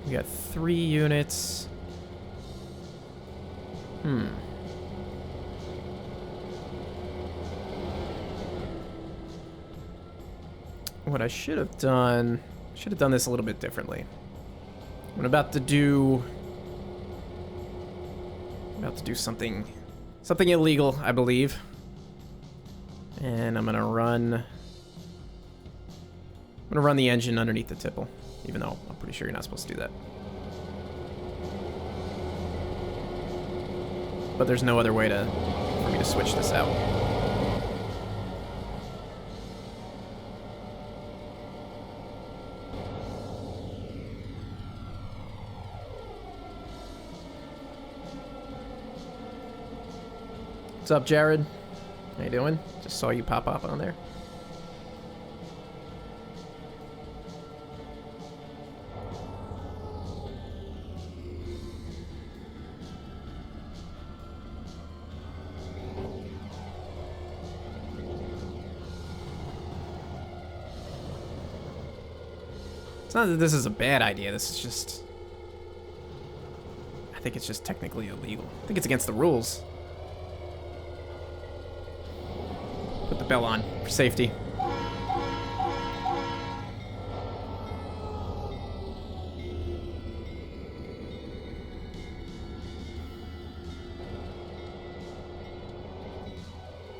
We got 3 units. What I should have done this a little bit differently. I'm about to do something illegal, I believe. And I'm gonna run the engine underneath the tipple, even though I'm pretty sure you're not supposed to do that. But there's no other way for me to switch this out. What's up, Jared? How you doing? Just saw you pop up on there. It's not that this is a bad idea. This is just... I think it's just technically illegal. I think it's against the rules. Put the bell on for safety.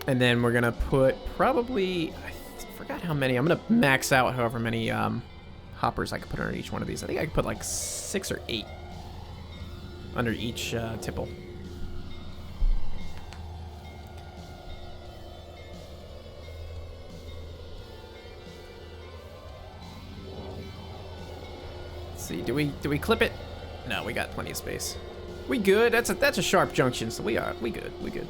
And then we're gonna put probably, I forgot how many. I'm gonna max out however many hoppers I could put under each one of these. I think I could put like 6 or 8 under each tipple. See, do we clip it? No, we got plenty of space. We good. That's a sharp junction, so we good. We good.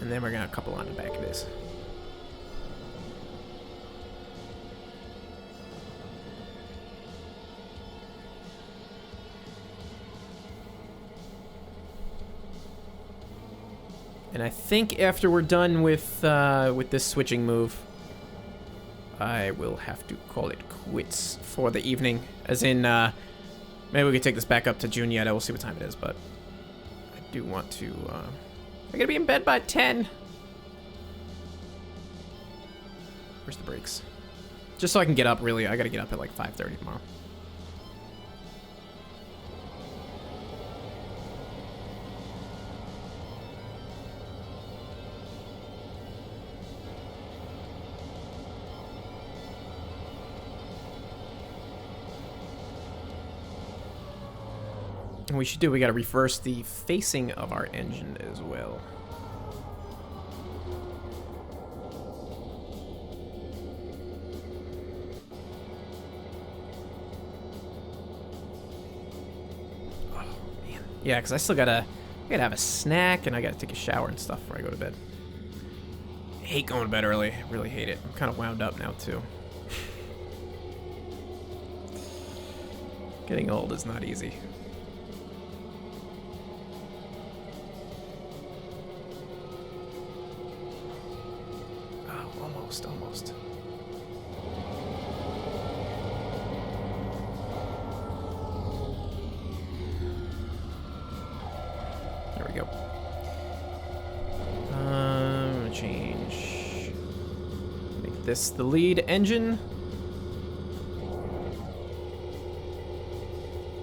And then we're gonna couple on the back of this. And I think after we're done with this switching move, I will have to call it quits for the evening. As in, maybe we could take this back up to Juniata. We'll see what time it is, but I do want to. I gotta be in bed by 10. Where's the breaks? Just so I can get up. Really, I gotta get up at like 5:30 tomorrow. And we gotta reverse the facing of our engine as well. Oh, man. Yeah, because I gotta have a snack and I gotta take a shower and stuff before I go to bed. I hate going to bed early. I really hate it. I'm kind of wound up now, too. Getting old is not easy. Almost. There we go. Change. Make this the lead engine.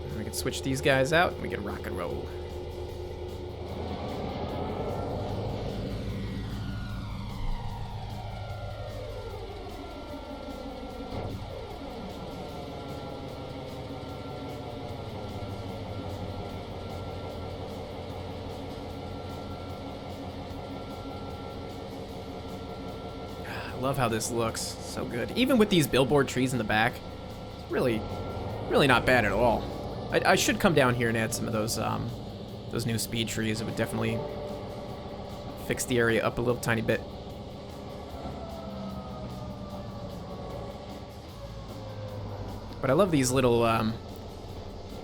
And we can switch these guys out and we can rock and roll. I love how this looks. So good. Even with these billboard trees in the back, it's really not bad at all. I should come down here and add some of those new speed trees. It would definitely fix the area up a little tiny bit. But I love these little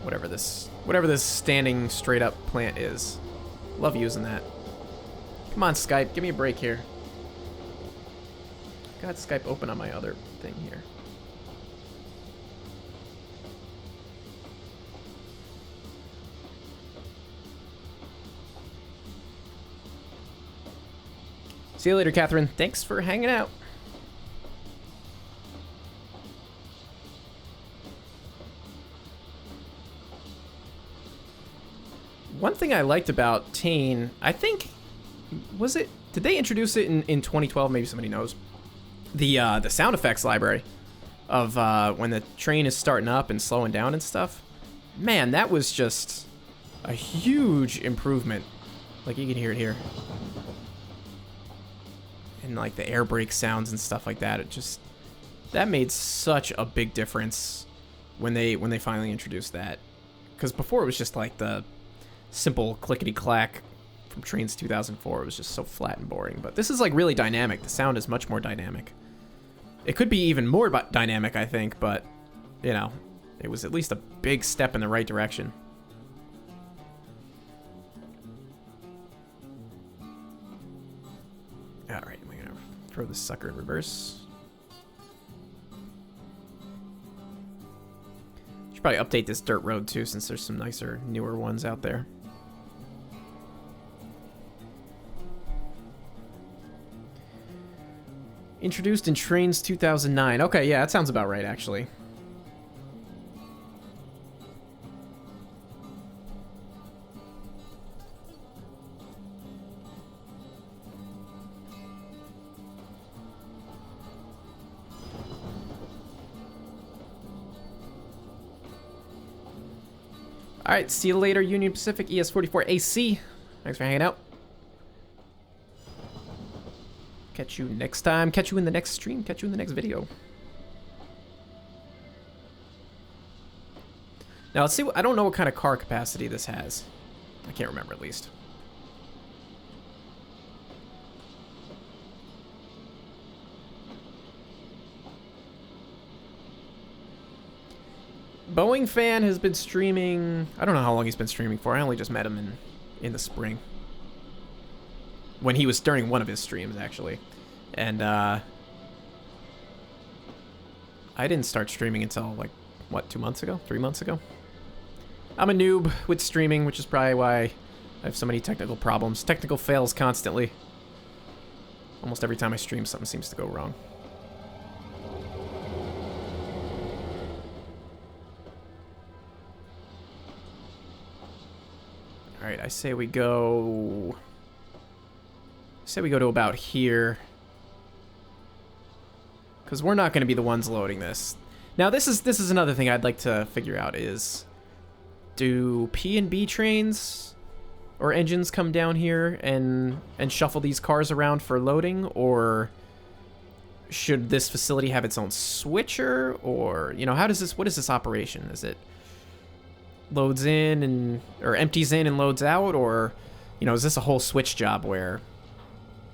whatever this standing straight up plant is. Love using that. Come on, Skype, give me a break here. Got Skype open on my other thing here. See you later, Catherine. Thanks for hanging out. One thing I liked about Tane, I think, did they introduce it in 2012? Maybe somebody knows. The sound effects library of when the train is starting up and slowing down and stuff. Man, that was just a huge improvement. Like, you can hear it here. And like the air brake sounds and stuff like that. That made such a big difference when they finally introduced that. Because before it was just like the simple clickety-clack from Trains 2004. It was just so flat and boring. But this is like really dynamic. The sound is much more dynamic. It could be even more dynamic, I think, but, you know, it was at least a big step in the right direction. All right, we're going to throw this sucker in reverse. Should probably update this dirt road, too, since there's some nicer, newer ones out there. Introduced in Trains 2009. Okay, yeah, that sounds about right, actually. All right, see you later, Union Pacific ES44AC. Thanks for hanging out. Catch you next time. Catch you in the next stream. Catch you in the next video. Now, let's see. I don't know what kind of car capacity this has. I can't remember, at least. Boeing Fan has been streaming. I don't know how long he's been streaming for. I only just met him in the spring. When he was during one of his streams, actually. And I didn't start streaming until, like, what, 2 months ago? 3 months ago? I'm a noob with streaming, which is probably why I have so many technical problems. Technical fails constantly. Almost every time I stream, something seems to go wrong. Alright, I say we go to about here. Because we're not going to be the ones loading this. Now, this is another thing I'd like to figure out is, do P&B trains or engines come down here and shuffle these cars around for loading, or should this facility have its own switcher, or, you know, what is this operation? Is it loads in or empties in and loads out, or, you know, is this a whole switch job where,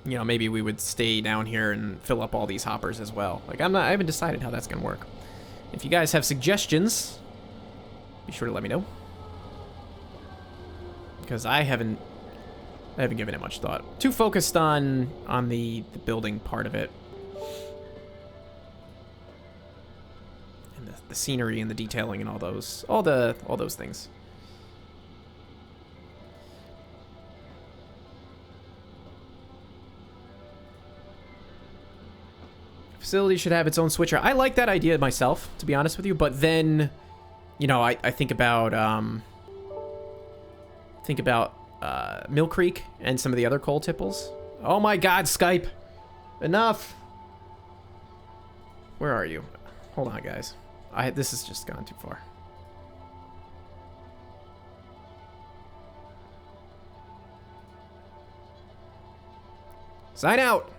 you know, maybe we would stay down here and fill up all these hoppers as well? Like, I haven't decided how that's gonna work. If you guys have suggestions, be sure to let me know, because I haven't given it much thought. Too focused on the building part of it, and the scenery and the detailing and all those things. Facility should have its own switcher. I like that idea myself, to be honest with you, but then, you know, I think about Mill Creek and some of the other coal tipples. Oh my god, Skype! Enough! Where are you? Hold on, guys. This has just gone too far. Sign out!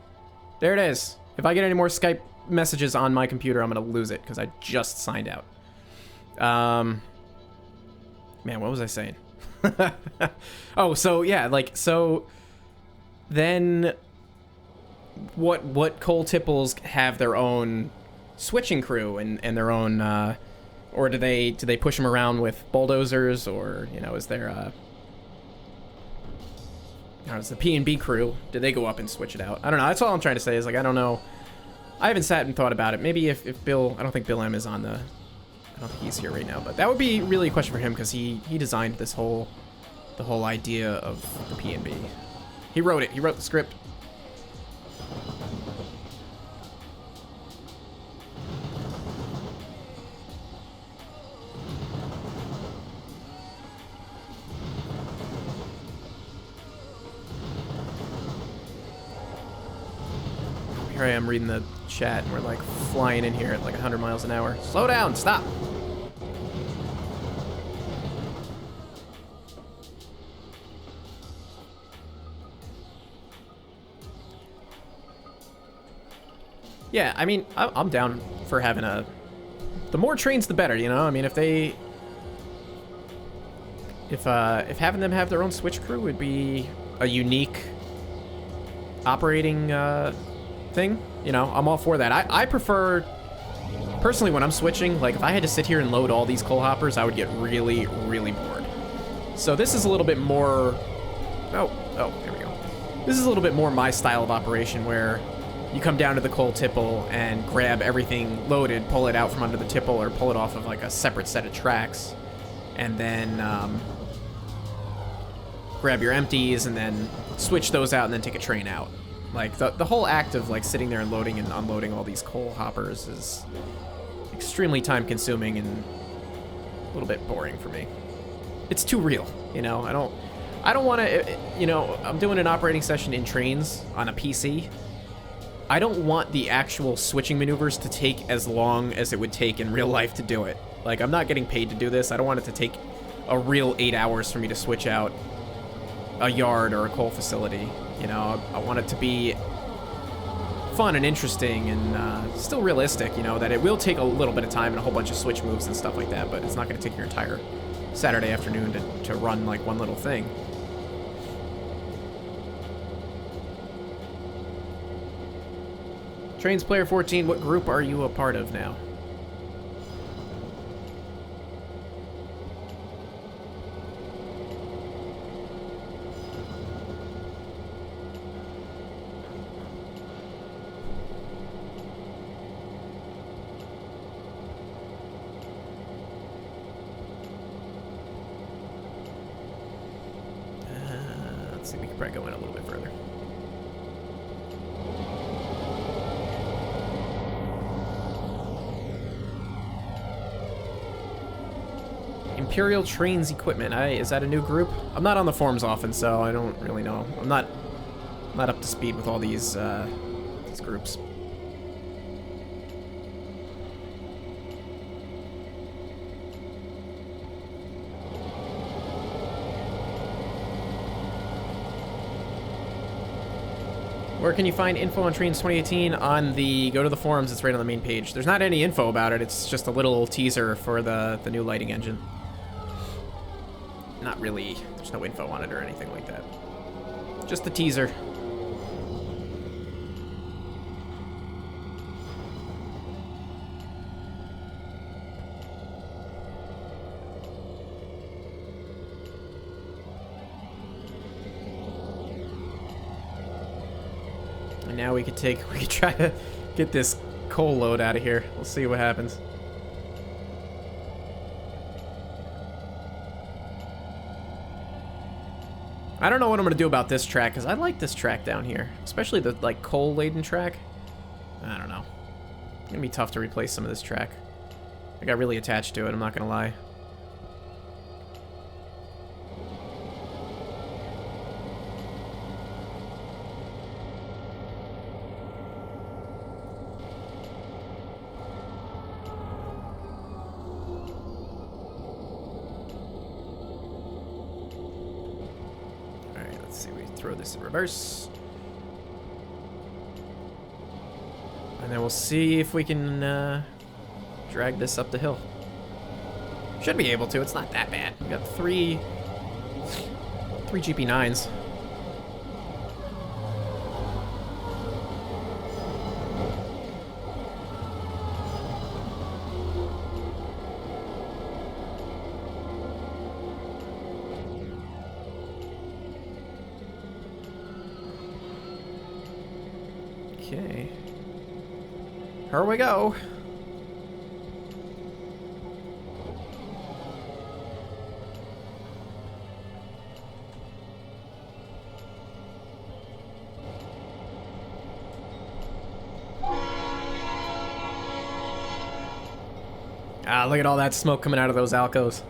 There it is. If I get any more Skype messages on my computer, I'm gonna lose it, because I just signed out. Man, what was I saying? Oh, so yeah, like, so then what coal tipples have their own switching crew and their own, or do they push them around with bulldozers, or, you know, is there is the P&B crew, do they go up and switch it out? I don't know. That's all I'm trying to say is, like, I don't know. I haven't sat and thought about it. Maybe if Bill, I don't think Bill M is on the, I don't think he's here right now, but that would be really a question for him, because he designed the whole idea of the P&B. He wrote it. He wrote the script. Here I am reading the chat, and we're like flying in here at like 100 miles an hour. Slow down, stop. Yeah, I mean, I'm down for having the more trains, the better, you know? I mean, if having them have their own switch crew would be a unique operating thing, you know, I'm all for that. I prefer, personally, when I'm switching, like, if I had to sit here and load all these coal hoppers, I would get really, really bored. So this is a little bit more, oh, there we go. This is a little bit more my style of operation, where you come down to the coal tipple and grab everything loaded, pull it out from under the tipple, or pull it off of like a separate set of tracks, and then grab your empties and then switch those out and then take a train out. Like, the whole act of like sitting there and loading and unloading all these coal hoppers is extremely time consuming and a little bit boring for me. It's too real, you know? I don't want to, you know, I'm doing an operating session in trains on a PC. I don't want the actual switching maneuvers to take as long as it would take in real life to do it. Like, I'm not getting paid to do this. I don't want it to take a real 8 hours for me to switch out a yard or a coal facility. You know, I want it to be fun and interesting and still realistic, you know, that it will take a little bit of time and a whole bunch of switch moves and stuff like that, but it's not going to take your entire Saturday afternoon to run, like, one little thing. Trains Player 14, what group are you a part of now? Let's see, we could probably go in a little bit further. Imperial Trains Equipment. Is that a new group? I'm not on the forums often, so I don't really know. I'm not up to speed with all these groups. Where can you find info on Trains 2018? Go to the forums, it's right on the main page. There's not any info about it, it's just a little teaser for the new lighting engine. Not really, there's no info on it or anything like that. Just the teaser. And now we could try to get this coal load out of here. We'll see what happens. I don't know what I'm gonna do about this track, because I like this track down here. Especially the, like, coal-laden track. I don't know. It's gonna be tough to replace some of this track. I got really attached to it, I'm not gonna lie. Throw this in reverse. And then we'll see if we can drag this up the hill. Should be able to, it's not that bad. We got three GP9s. Okay. Here we go. Ah, look at all that smoke coming out of those Alcos.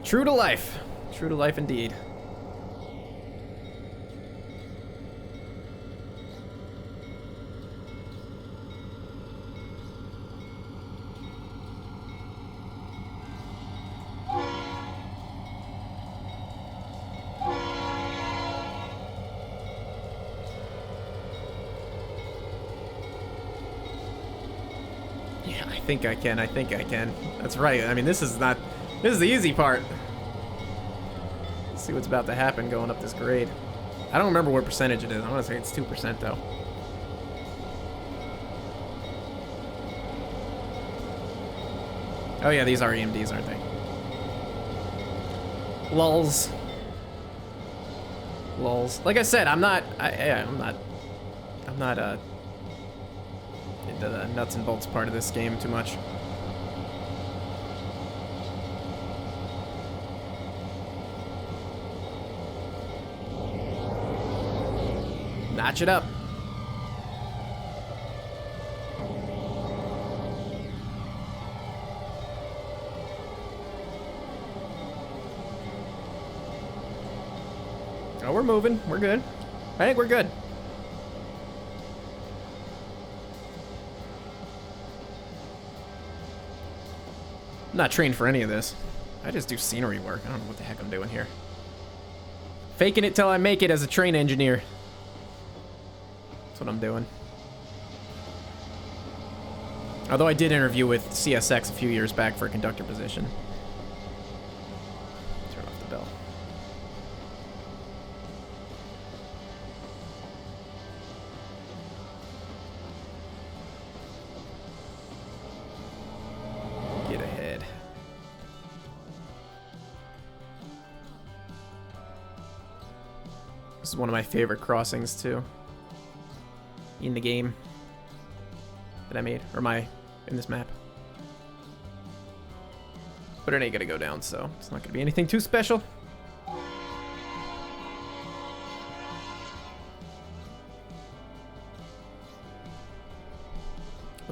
True to life. True to life indeed. I think I can. That's right. I mean, this is the easy part. Let's see what's about to happen going up this grade. I don't remember what percentage it is. I want to say it's 2% though. Oh yeah, these are EMDs, aren't they? Lulz. Like I said, I'm not into the nuts and bolts part of this game too much. Notch it up. Oh, we're moving. We're good. I think we're good. I'm not trained for any of this. I just do scenery work. I don't know what the heck I'm doing here. Faking it till I make it as a train engineer. That's what I'm doing. Although I did interview with CSX a few years back for a conductor position. Turn off the bell. Get ahead. This is one of my favorite crossings too. In the game that I made, or in this map. But it ain't gonna go down, so it's not gonna be anything too special.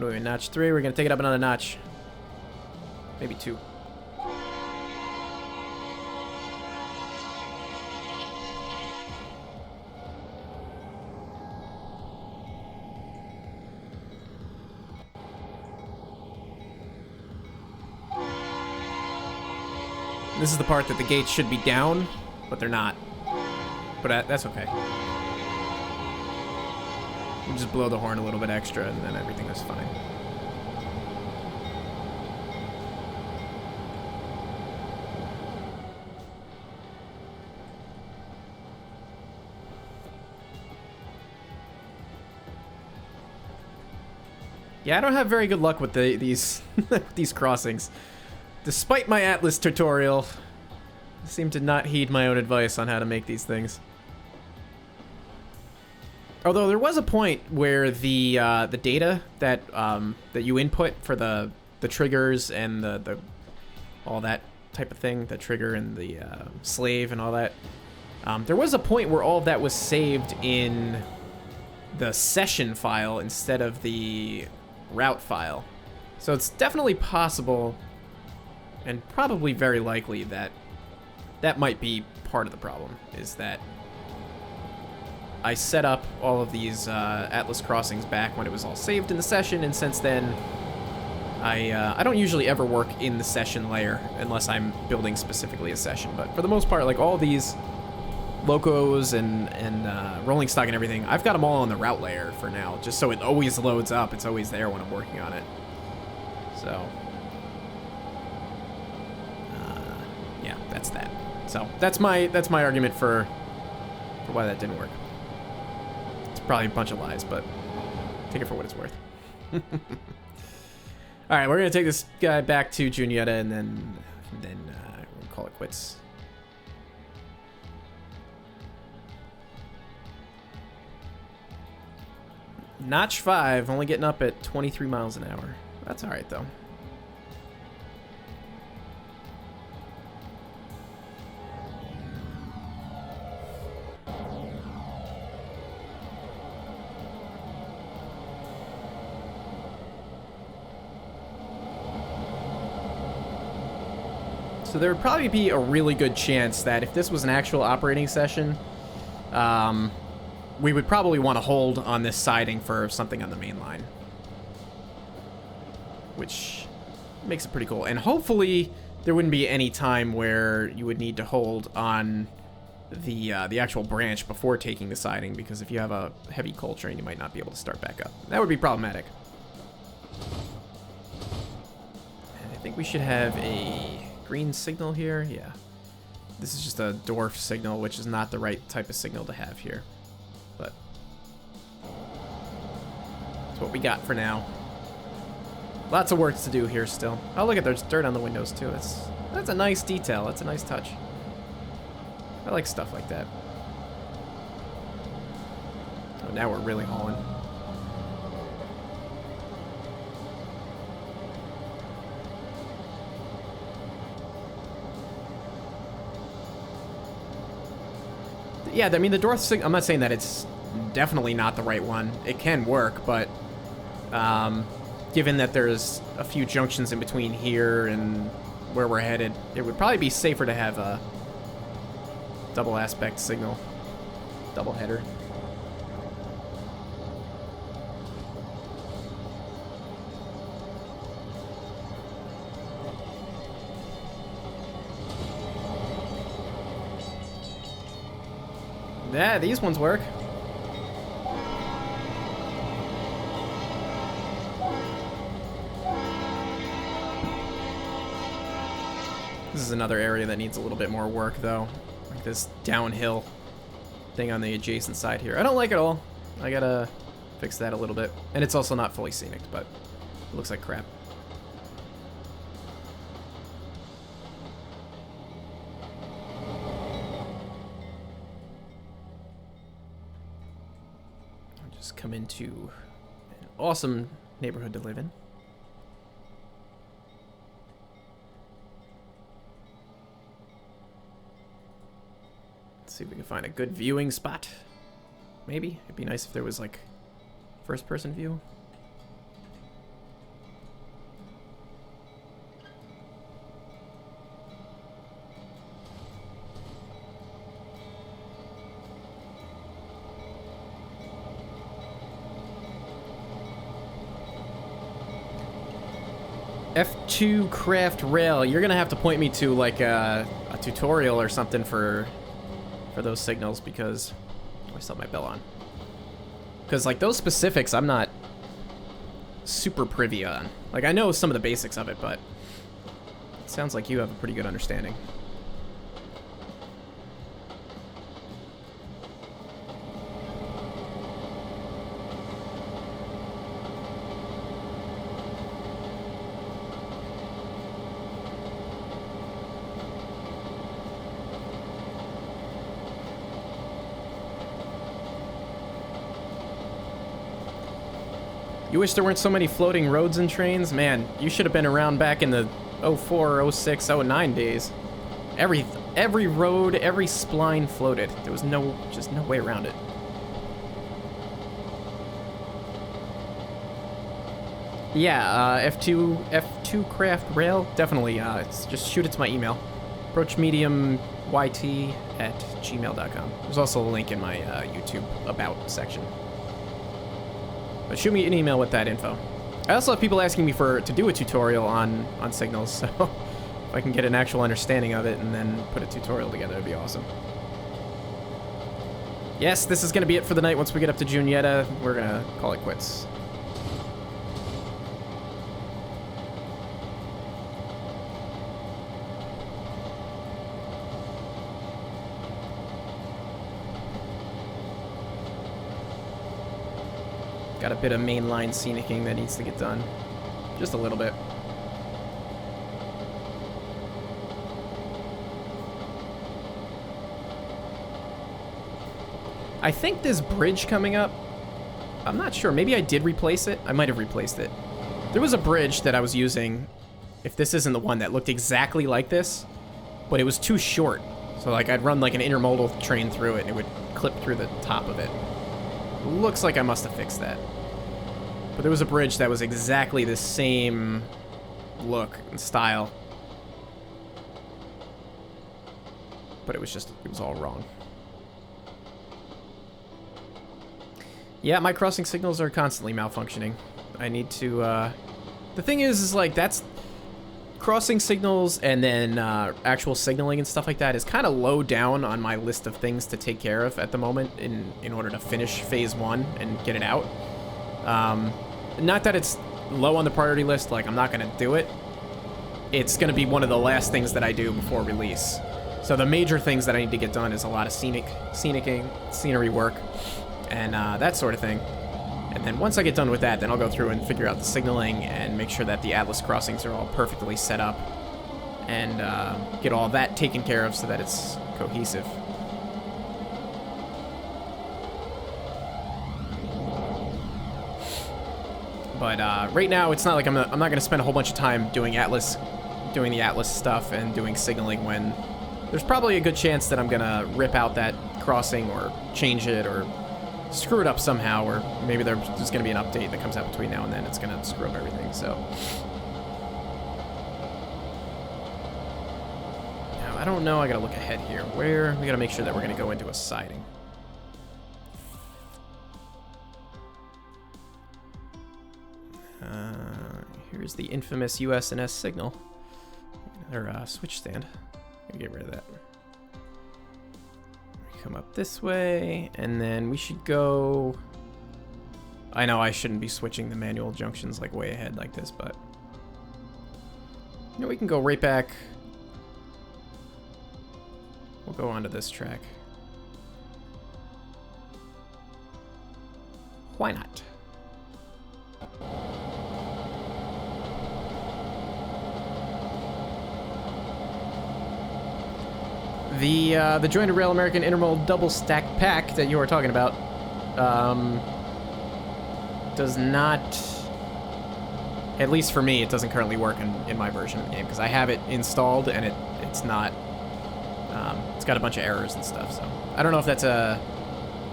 What are we in notch 3? We're gonna take it up another notch. Maybe 2. This is the part that the gates should be down, but they're not. But that's okay. We'll just blow the horn a little bit extra, and then everything is fine. Yeah, I don't have very good luck with these these crossings. Despite my Atlas tutorial, I seem to not heed my own advice on how to make these things. Although there was a point where the data that that you input for the triggers and the all that type of thing, the trigger and the slave and all that, there was a point where all of that was saved in the session file instead of the route file. So it's definitely possible, and probably very likely, that that might be part of the problem, is that I set up all of these Atlas crossings back when it was all saved in the session, and since then I don't usually ever work in the session layer unless I'm building specifically a session, but for the most part, like all these locos and rolling stock and everything, I've got them all on the route layer for now, just so it always loads up. It's always there when I'm working on it. So yeah, that's that. So that's my argument for why that didn't work. It's probably a bunch of lies, but take it for what it's worth. All right, we're gonna take this guy back to Juniata, and then we'll call it quits. Notch 5, only getting up at 23 miles an hour. That's all right though. So there would probably be a really good chance that if this was an actual operating session, we would probably want to hold on this siding for something on the main line, which makes it pretty cool. And hopefully there wouldn't be any time where you would need to hold on the actual branch before taking the siding, because if you have a heavy coal train, you might not be able to start back up. That would be problematic. And I think we should have a green signal here. Yeah, this is just a dwarf signal, which is not the right type of signal to have here, but that's what we got for now. Lots of work to do here still. Oh, look at, there's dirt on the windows too. That's a nice detail. That's a nice touch. I like stuff like that. Oh, now we're really hauling. Yeah, I mean, the dwarf signal, I'm not saying that it's definitely not the right one. It can work, but given that there's a few junctions in between here and where we're headed, it would probably be safer to have a double aspect signal, double header. Yeah, these ones work. This is another area that needs a little bit more work, though. Like this downhill thing on the adjacent side here. I don't like it all. I gotta fix that a little bit. And it's also not fully scenic, but it looks like crap. I'll just come into an awesome neighborhood to live in. See if we can find a good viewing spot. Maybe it'd be nice if there was like first person view. F2 craft rail. You're gonna have to point me to like a tutorial or something for those signals, because I still have my bell on. Because like those specifics, I'm not super privy on. Like I know some of the basics of it, but it sounds like you have a pretty good understanding. You wish there weren't so many floating roads and trains? Man, you should have been around back in the 04, 06, 09 days. Every road, every spline floated. There was just no way around it. Yeah, F2 craft rail, definitely. Just shoot it to my email. approachmediumyt@gmail.com. There's also a link in my YouTube about section. But shoot me an email with that info. I also have people asking me to do a tutorial on signals, so if I can get an actual understanding of it and then put a tutorial together, it'd be awesome. Yes, this is going to be it for the night. Once we get up to Juniata, we're going to call it quits. Got a bit of mainline scenicking that needs to get done. Just a little bit. I think this bridge coming up, I'm not sure. Maybe I did replace it. I might have replaced it. There was a bridge that I was using, if this isn't the one, that looked exactly like this, but it was too short. So like I'd run like an intermodal train through it and it would clip through the top of it. Looks like I must have fixed that. But there was a bridge that was exactly the same look and style. But it was all wrong. Yeah, my crossing signals are constantly malfunctioning. I need to, the thing is like that's crossing signals and then actual signaling and stuff like that is kind of low down on my list of things to take care of at the moment in order to finish phase 1 and get it out. Not that it's low on the priority list, like I'm not going to do it. It's going to be one of the last things that I do before release. So the major things that I need to get done is a lot of scenery work, and that sort of thing. And then once I get done with that, then I'll go through and figure out the signaling and make sure that the Atlas crossings are all perfectly set up and get all that taken care of so that it's cohesive. But right now, it's not like I'm not going to spend a whole bunch of time doing the Atlas stuff and doing signaling when there's probably a good chance that I'm going to rip out that crossing or change it or screw it up somehow, or maybe there's going to be an update that comes out between now and then. It's going to screw up everything, so. Now, I don't know. I got to look ahead here. We got to make sure that we're going to go into a siding. Here's the infamous USNS signal. Or switch stand. Gotta get rid of that. Come up this way, and then we should go. I know I shouldn't be switching the manual junctions like way ahead like this, but you know, we can go right back. We'll go onto this track. Why not? The Jointed Rail American Intermodal Double Stack Pack that you were talking about does not, at least for me, it doesn't currently work in my version of the game because I have it installed and it's not, it's got a bunch of errors and stuff. So I don't know if that's a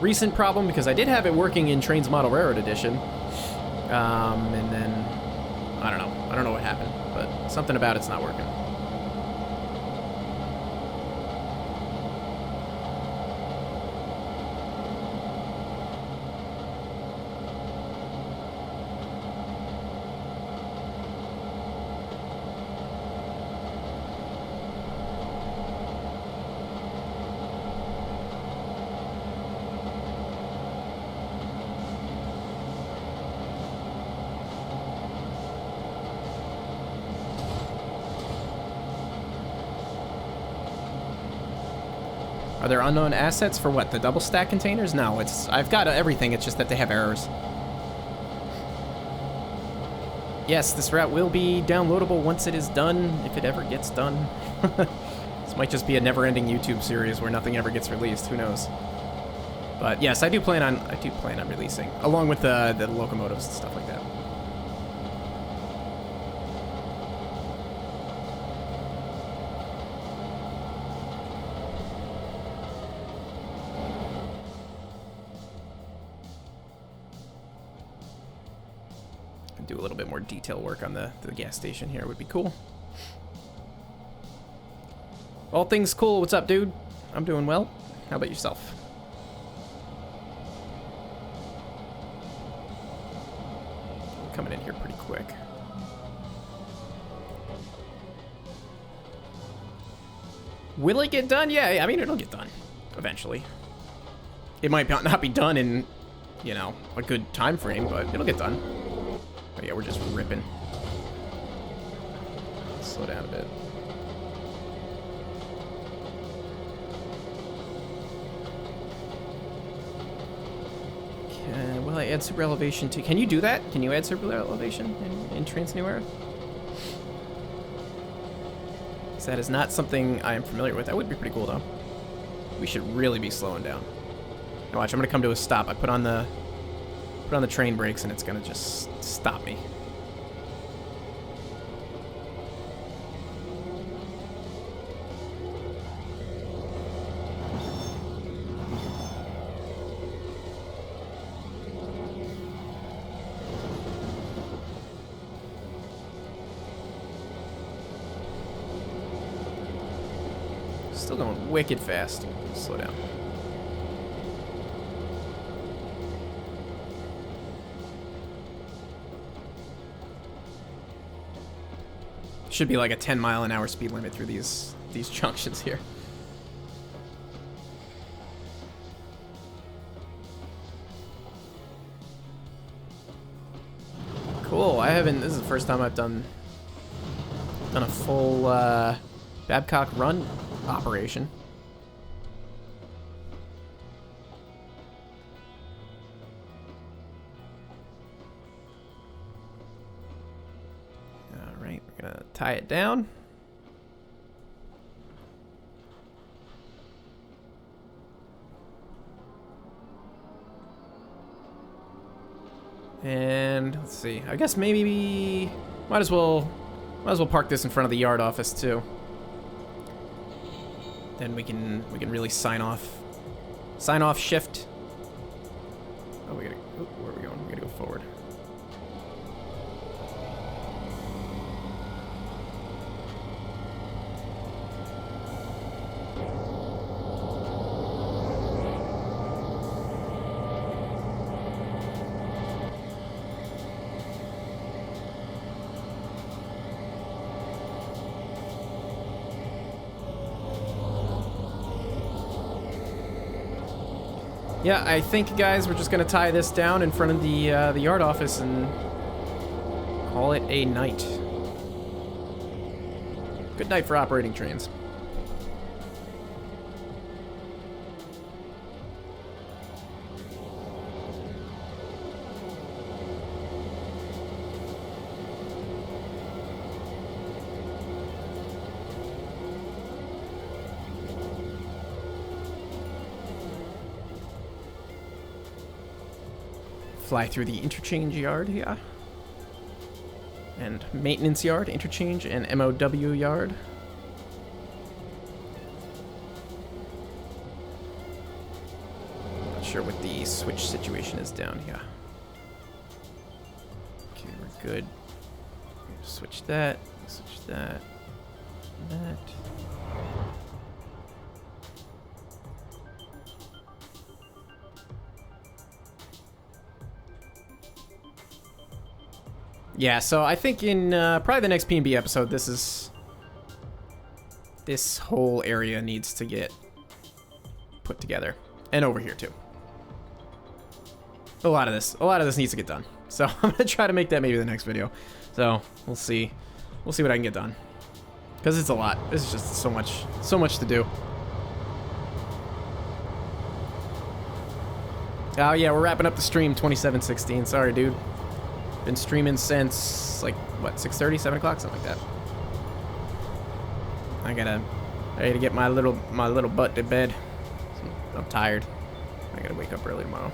recent problem because I did have it working in Trains Model Railroad Edition, and then I don't know what happened, but something about it's not working. Are there unknown assets for what? The double stack containers? No, I've got everything. It's just that they have errors. Yes, this route will be downloadable once it is done, if it ever gets done. This might just be a never-ending YouTube series where nothing ever gets released. Who knows? But yes, I do plan on releasing, along with the locomotives and stuff like that. Do a little bit more detail work on the gas station here would be cool. All things cool. What's up, dude? I'm doing well. How about yourself? Coming in here pretty quick. Will it get done? Yeah, I mean, it'll get done eventually. It might not be done in, you know, a good time frame, but it'll get done. Oh yeah, we're just ripping. Slow down a bit. Will I add super elevation to... Can you do that? Can you add super elevation in Trans New Era? Because that is not something I am familiar with. That would be pretty cool, though. We should really be slowing down. Now watch, I'm gonna come to a stop. I put on the train brakes and it's gonna just stop me. Still going wicked fast. Slow down. Should be like a 10-mile-an-hour speed limit through these junctions here. Cool. This is the first time I've done a full Babcock run operation. All right, we're gonna tie it down. And let's see. I guess maybe might as well park this in front of the yard office too. Then we can really sign off shift. Oh, where are we going? We gotta go forward. Yeah, I think, guys, we're just gonna tie this down in front of the yard office and call it a night. Good night for operating trains. Fly through the interchange yard here. And maintenance yard, interchange, and MOW yard. Not sure what the switch situation is down here. Okay, we're good. Switch that, switch that, that. Yeah, so I think in probably the next P&B episode, this whole area needs to get put together, and over here too. A lot of this needs to get done. So I'm gonna try to make that maybe the next video. So we'll see what I can get done, because it's a lot. This is just so much to do. Oh yeah, we're wrapping up the stream 27:16. Sorry, dude. Been streaming since like what 6:30, 7 o'clock, something like that. I gotta get my little butt to bed. I'm tired. I gotta wake up early tomorrow.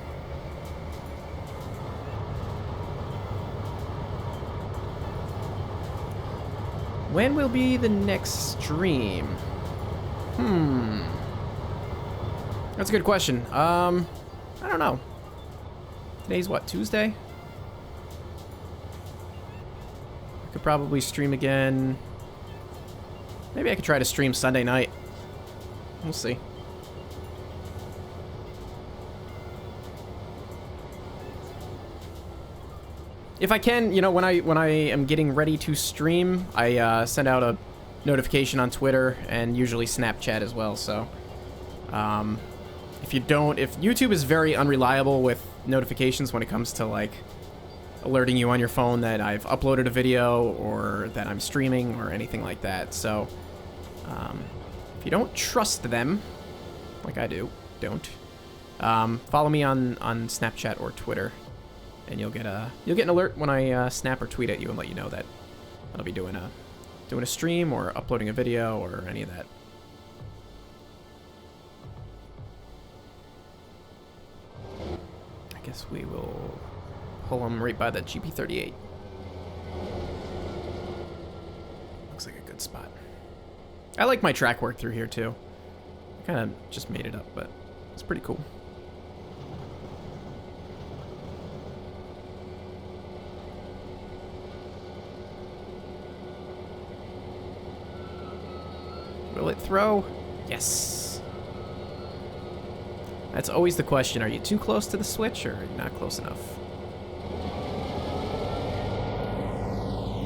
When will be the next stream? That's a good question. I don't know. Today's what, Tuesday? I could probably stream again. Maybe I could try to stream Sunday night. We'll see. If I can, you know, when I am getting ready to stream, I send out a notification on Twitter and usually Snapchat as well. So, if YouTube is very unreliable with notifications when it comes to like alerting you on your phone that I've uploaded a video or that I'm streaming or anything like that. So, if you don't trust them, like I do, don't follow me on Snapchat or Twitter. And you'll get an alert when I snap or tweet at you and let you know that I'll be doing a stream or uploading a video or any of that. I guess we will pull them right by the GP38. Looks like a good spot. I like my track work through here too. I kind of just made it up, but it's pretty cool. Will it throw? Yes. That's always the question. Are you too close to the switch or are you not close enough?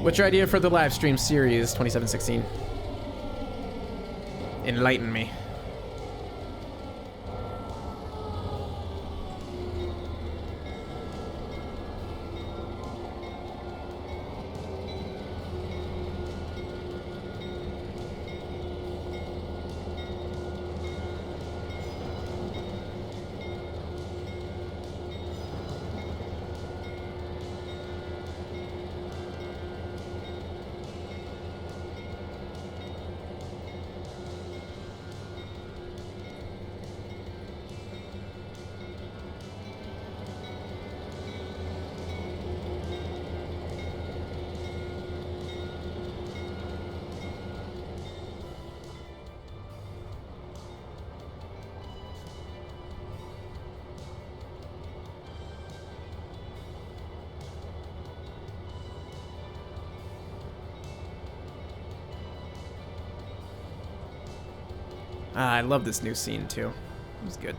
What's your idea for the live stream series 27:16? Enlighten me. I love this new scene too. It was good.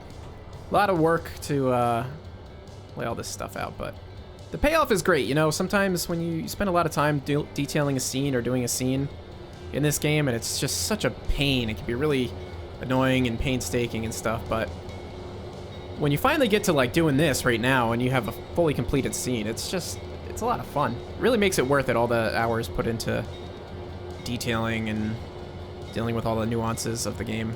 A lot of work to lay all this stuff out, but the payoff is great. You know, sometimes when you spend a lot of time detailing a scene or doing a scene in this game, and it's just such a pain. It can be really annoying and painstaking and stuff, but when you finally get to like doing this right now and you have a fully completed scene, it's a lot of fun. It really makes it worth it, all the hours put into detailing and dealing with all the nuances of the game.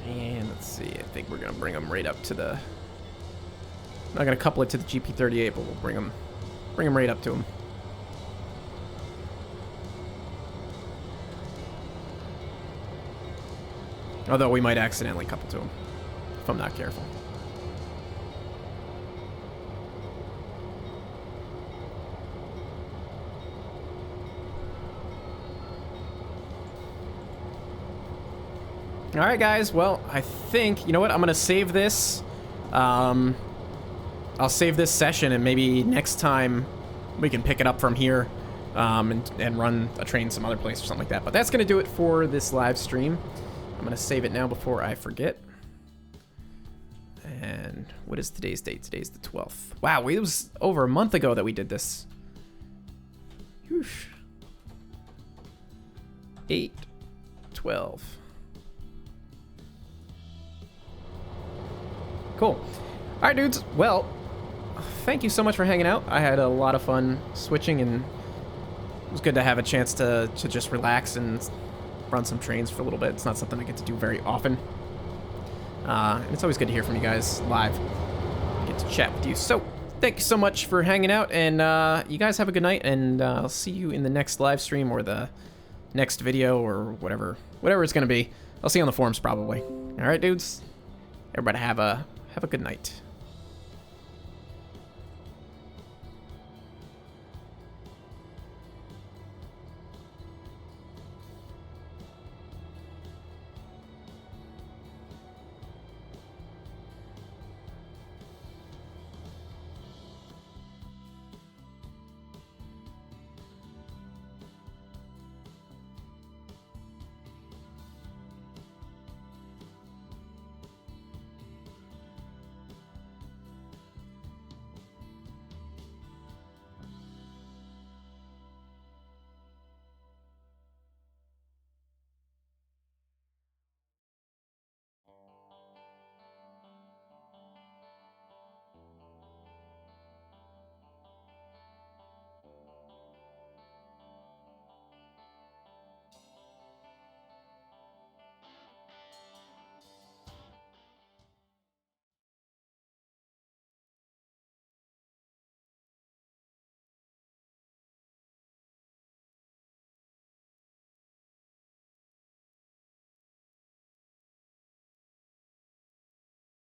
And let's see, I think we're gonna bring them right up to the... I'm not gonna couple it to the GP38, but we'll bring them right up to them. Although we might accidentally couple to them if I'm not careful. All right, guys. Well, I think, you know what? I'm going to save this. I'll save this session, and maybe next time we can pick it up from here and run a train some other place or something like that. But that's going to do it for this live stream. I'm going to save it now before I forget. And what is today's date? Today's the 12th. Wow, it was over a month ago that we did this. Whoosh. 8/12. Cool. All right, dudes. Well, thank you so much for hanging out. I had a lot of fun switching and was good to have a chance to just relax and run some trains for a little bit. It's not something I get to do very often. And it's always good to hear from you guys live. Get to chat with you. So, thank you so much for hanging out, and you guys have a good night, and I'll see you in the next live stream or the next video or whatever it's going to be. I'll see you on the forums probably. All right, dudes? Everybody have a good night.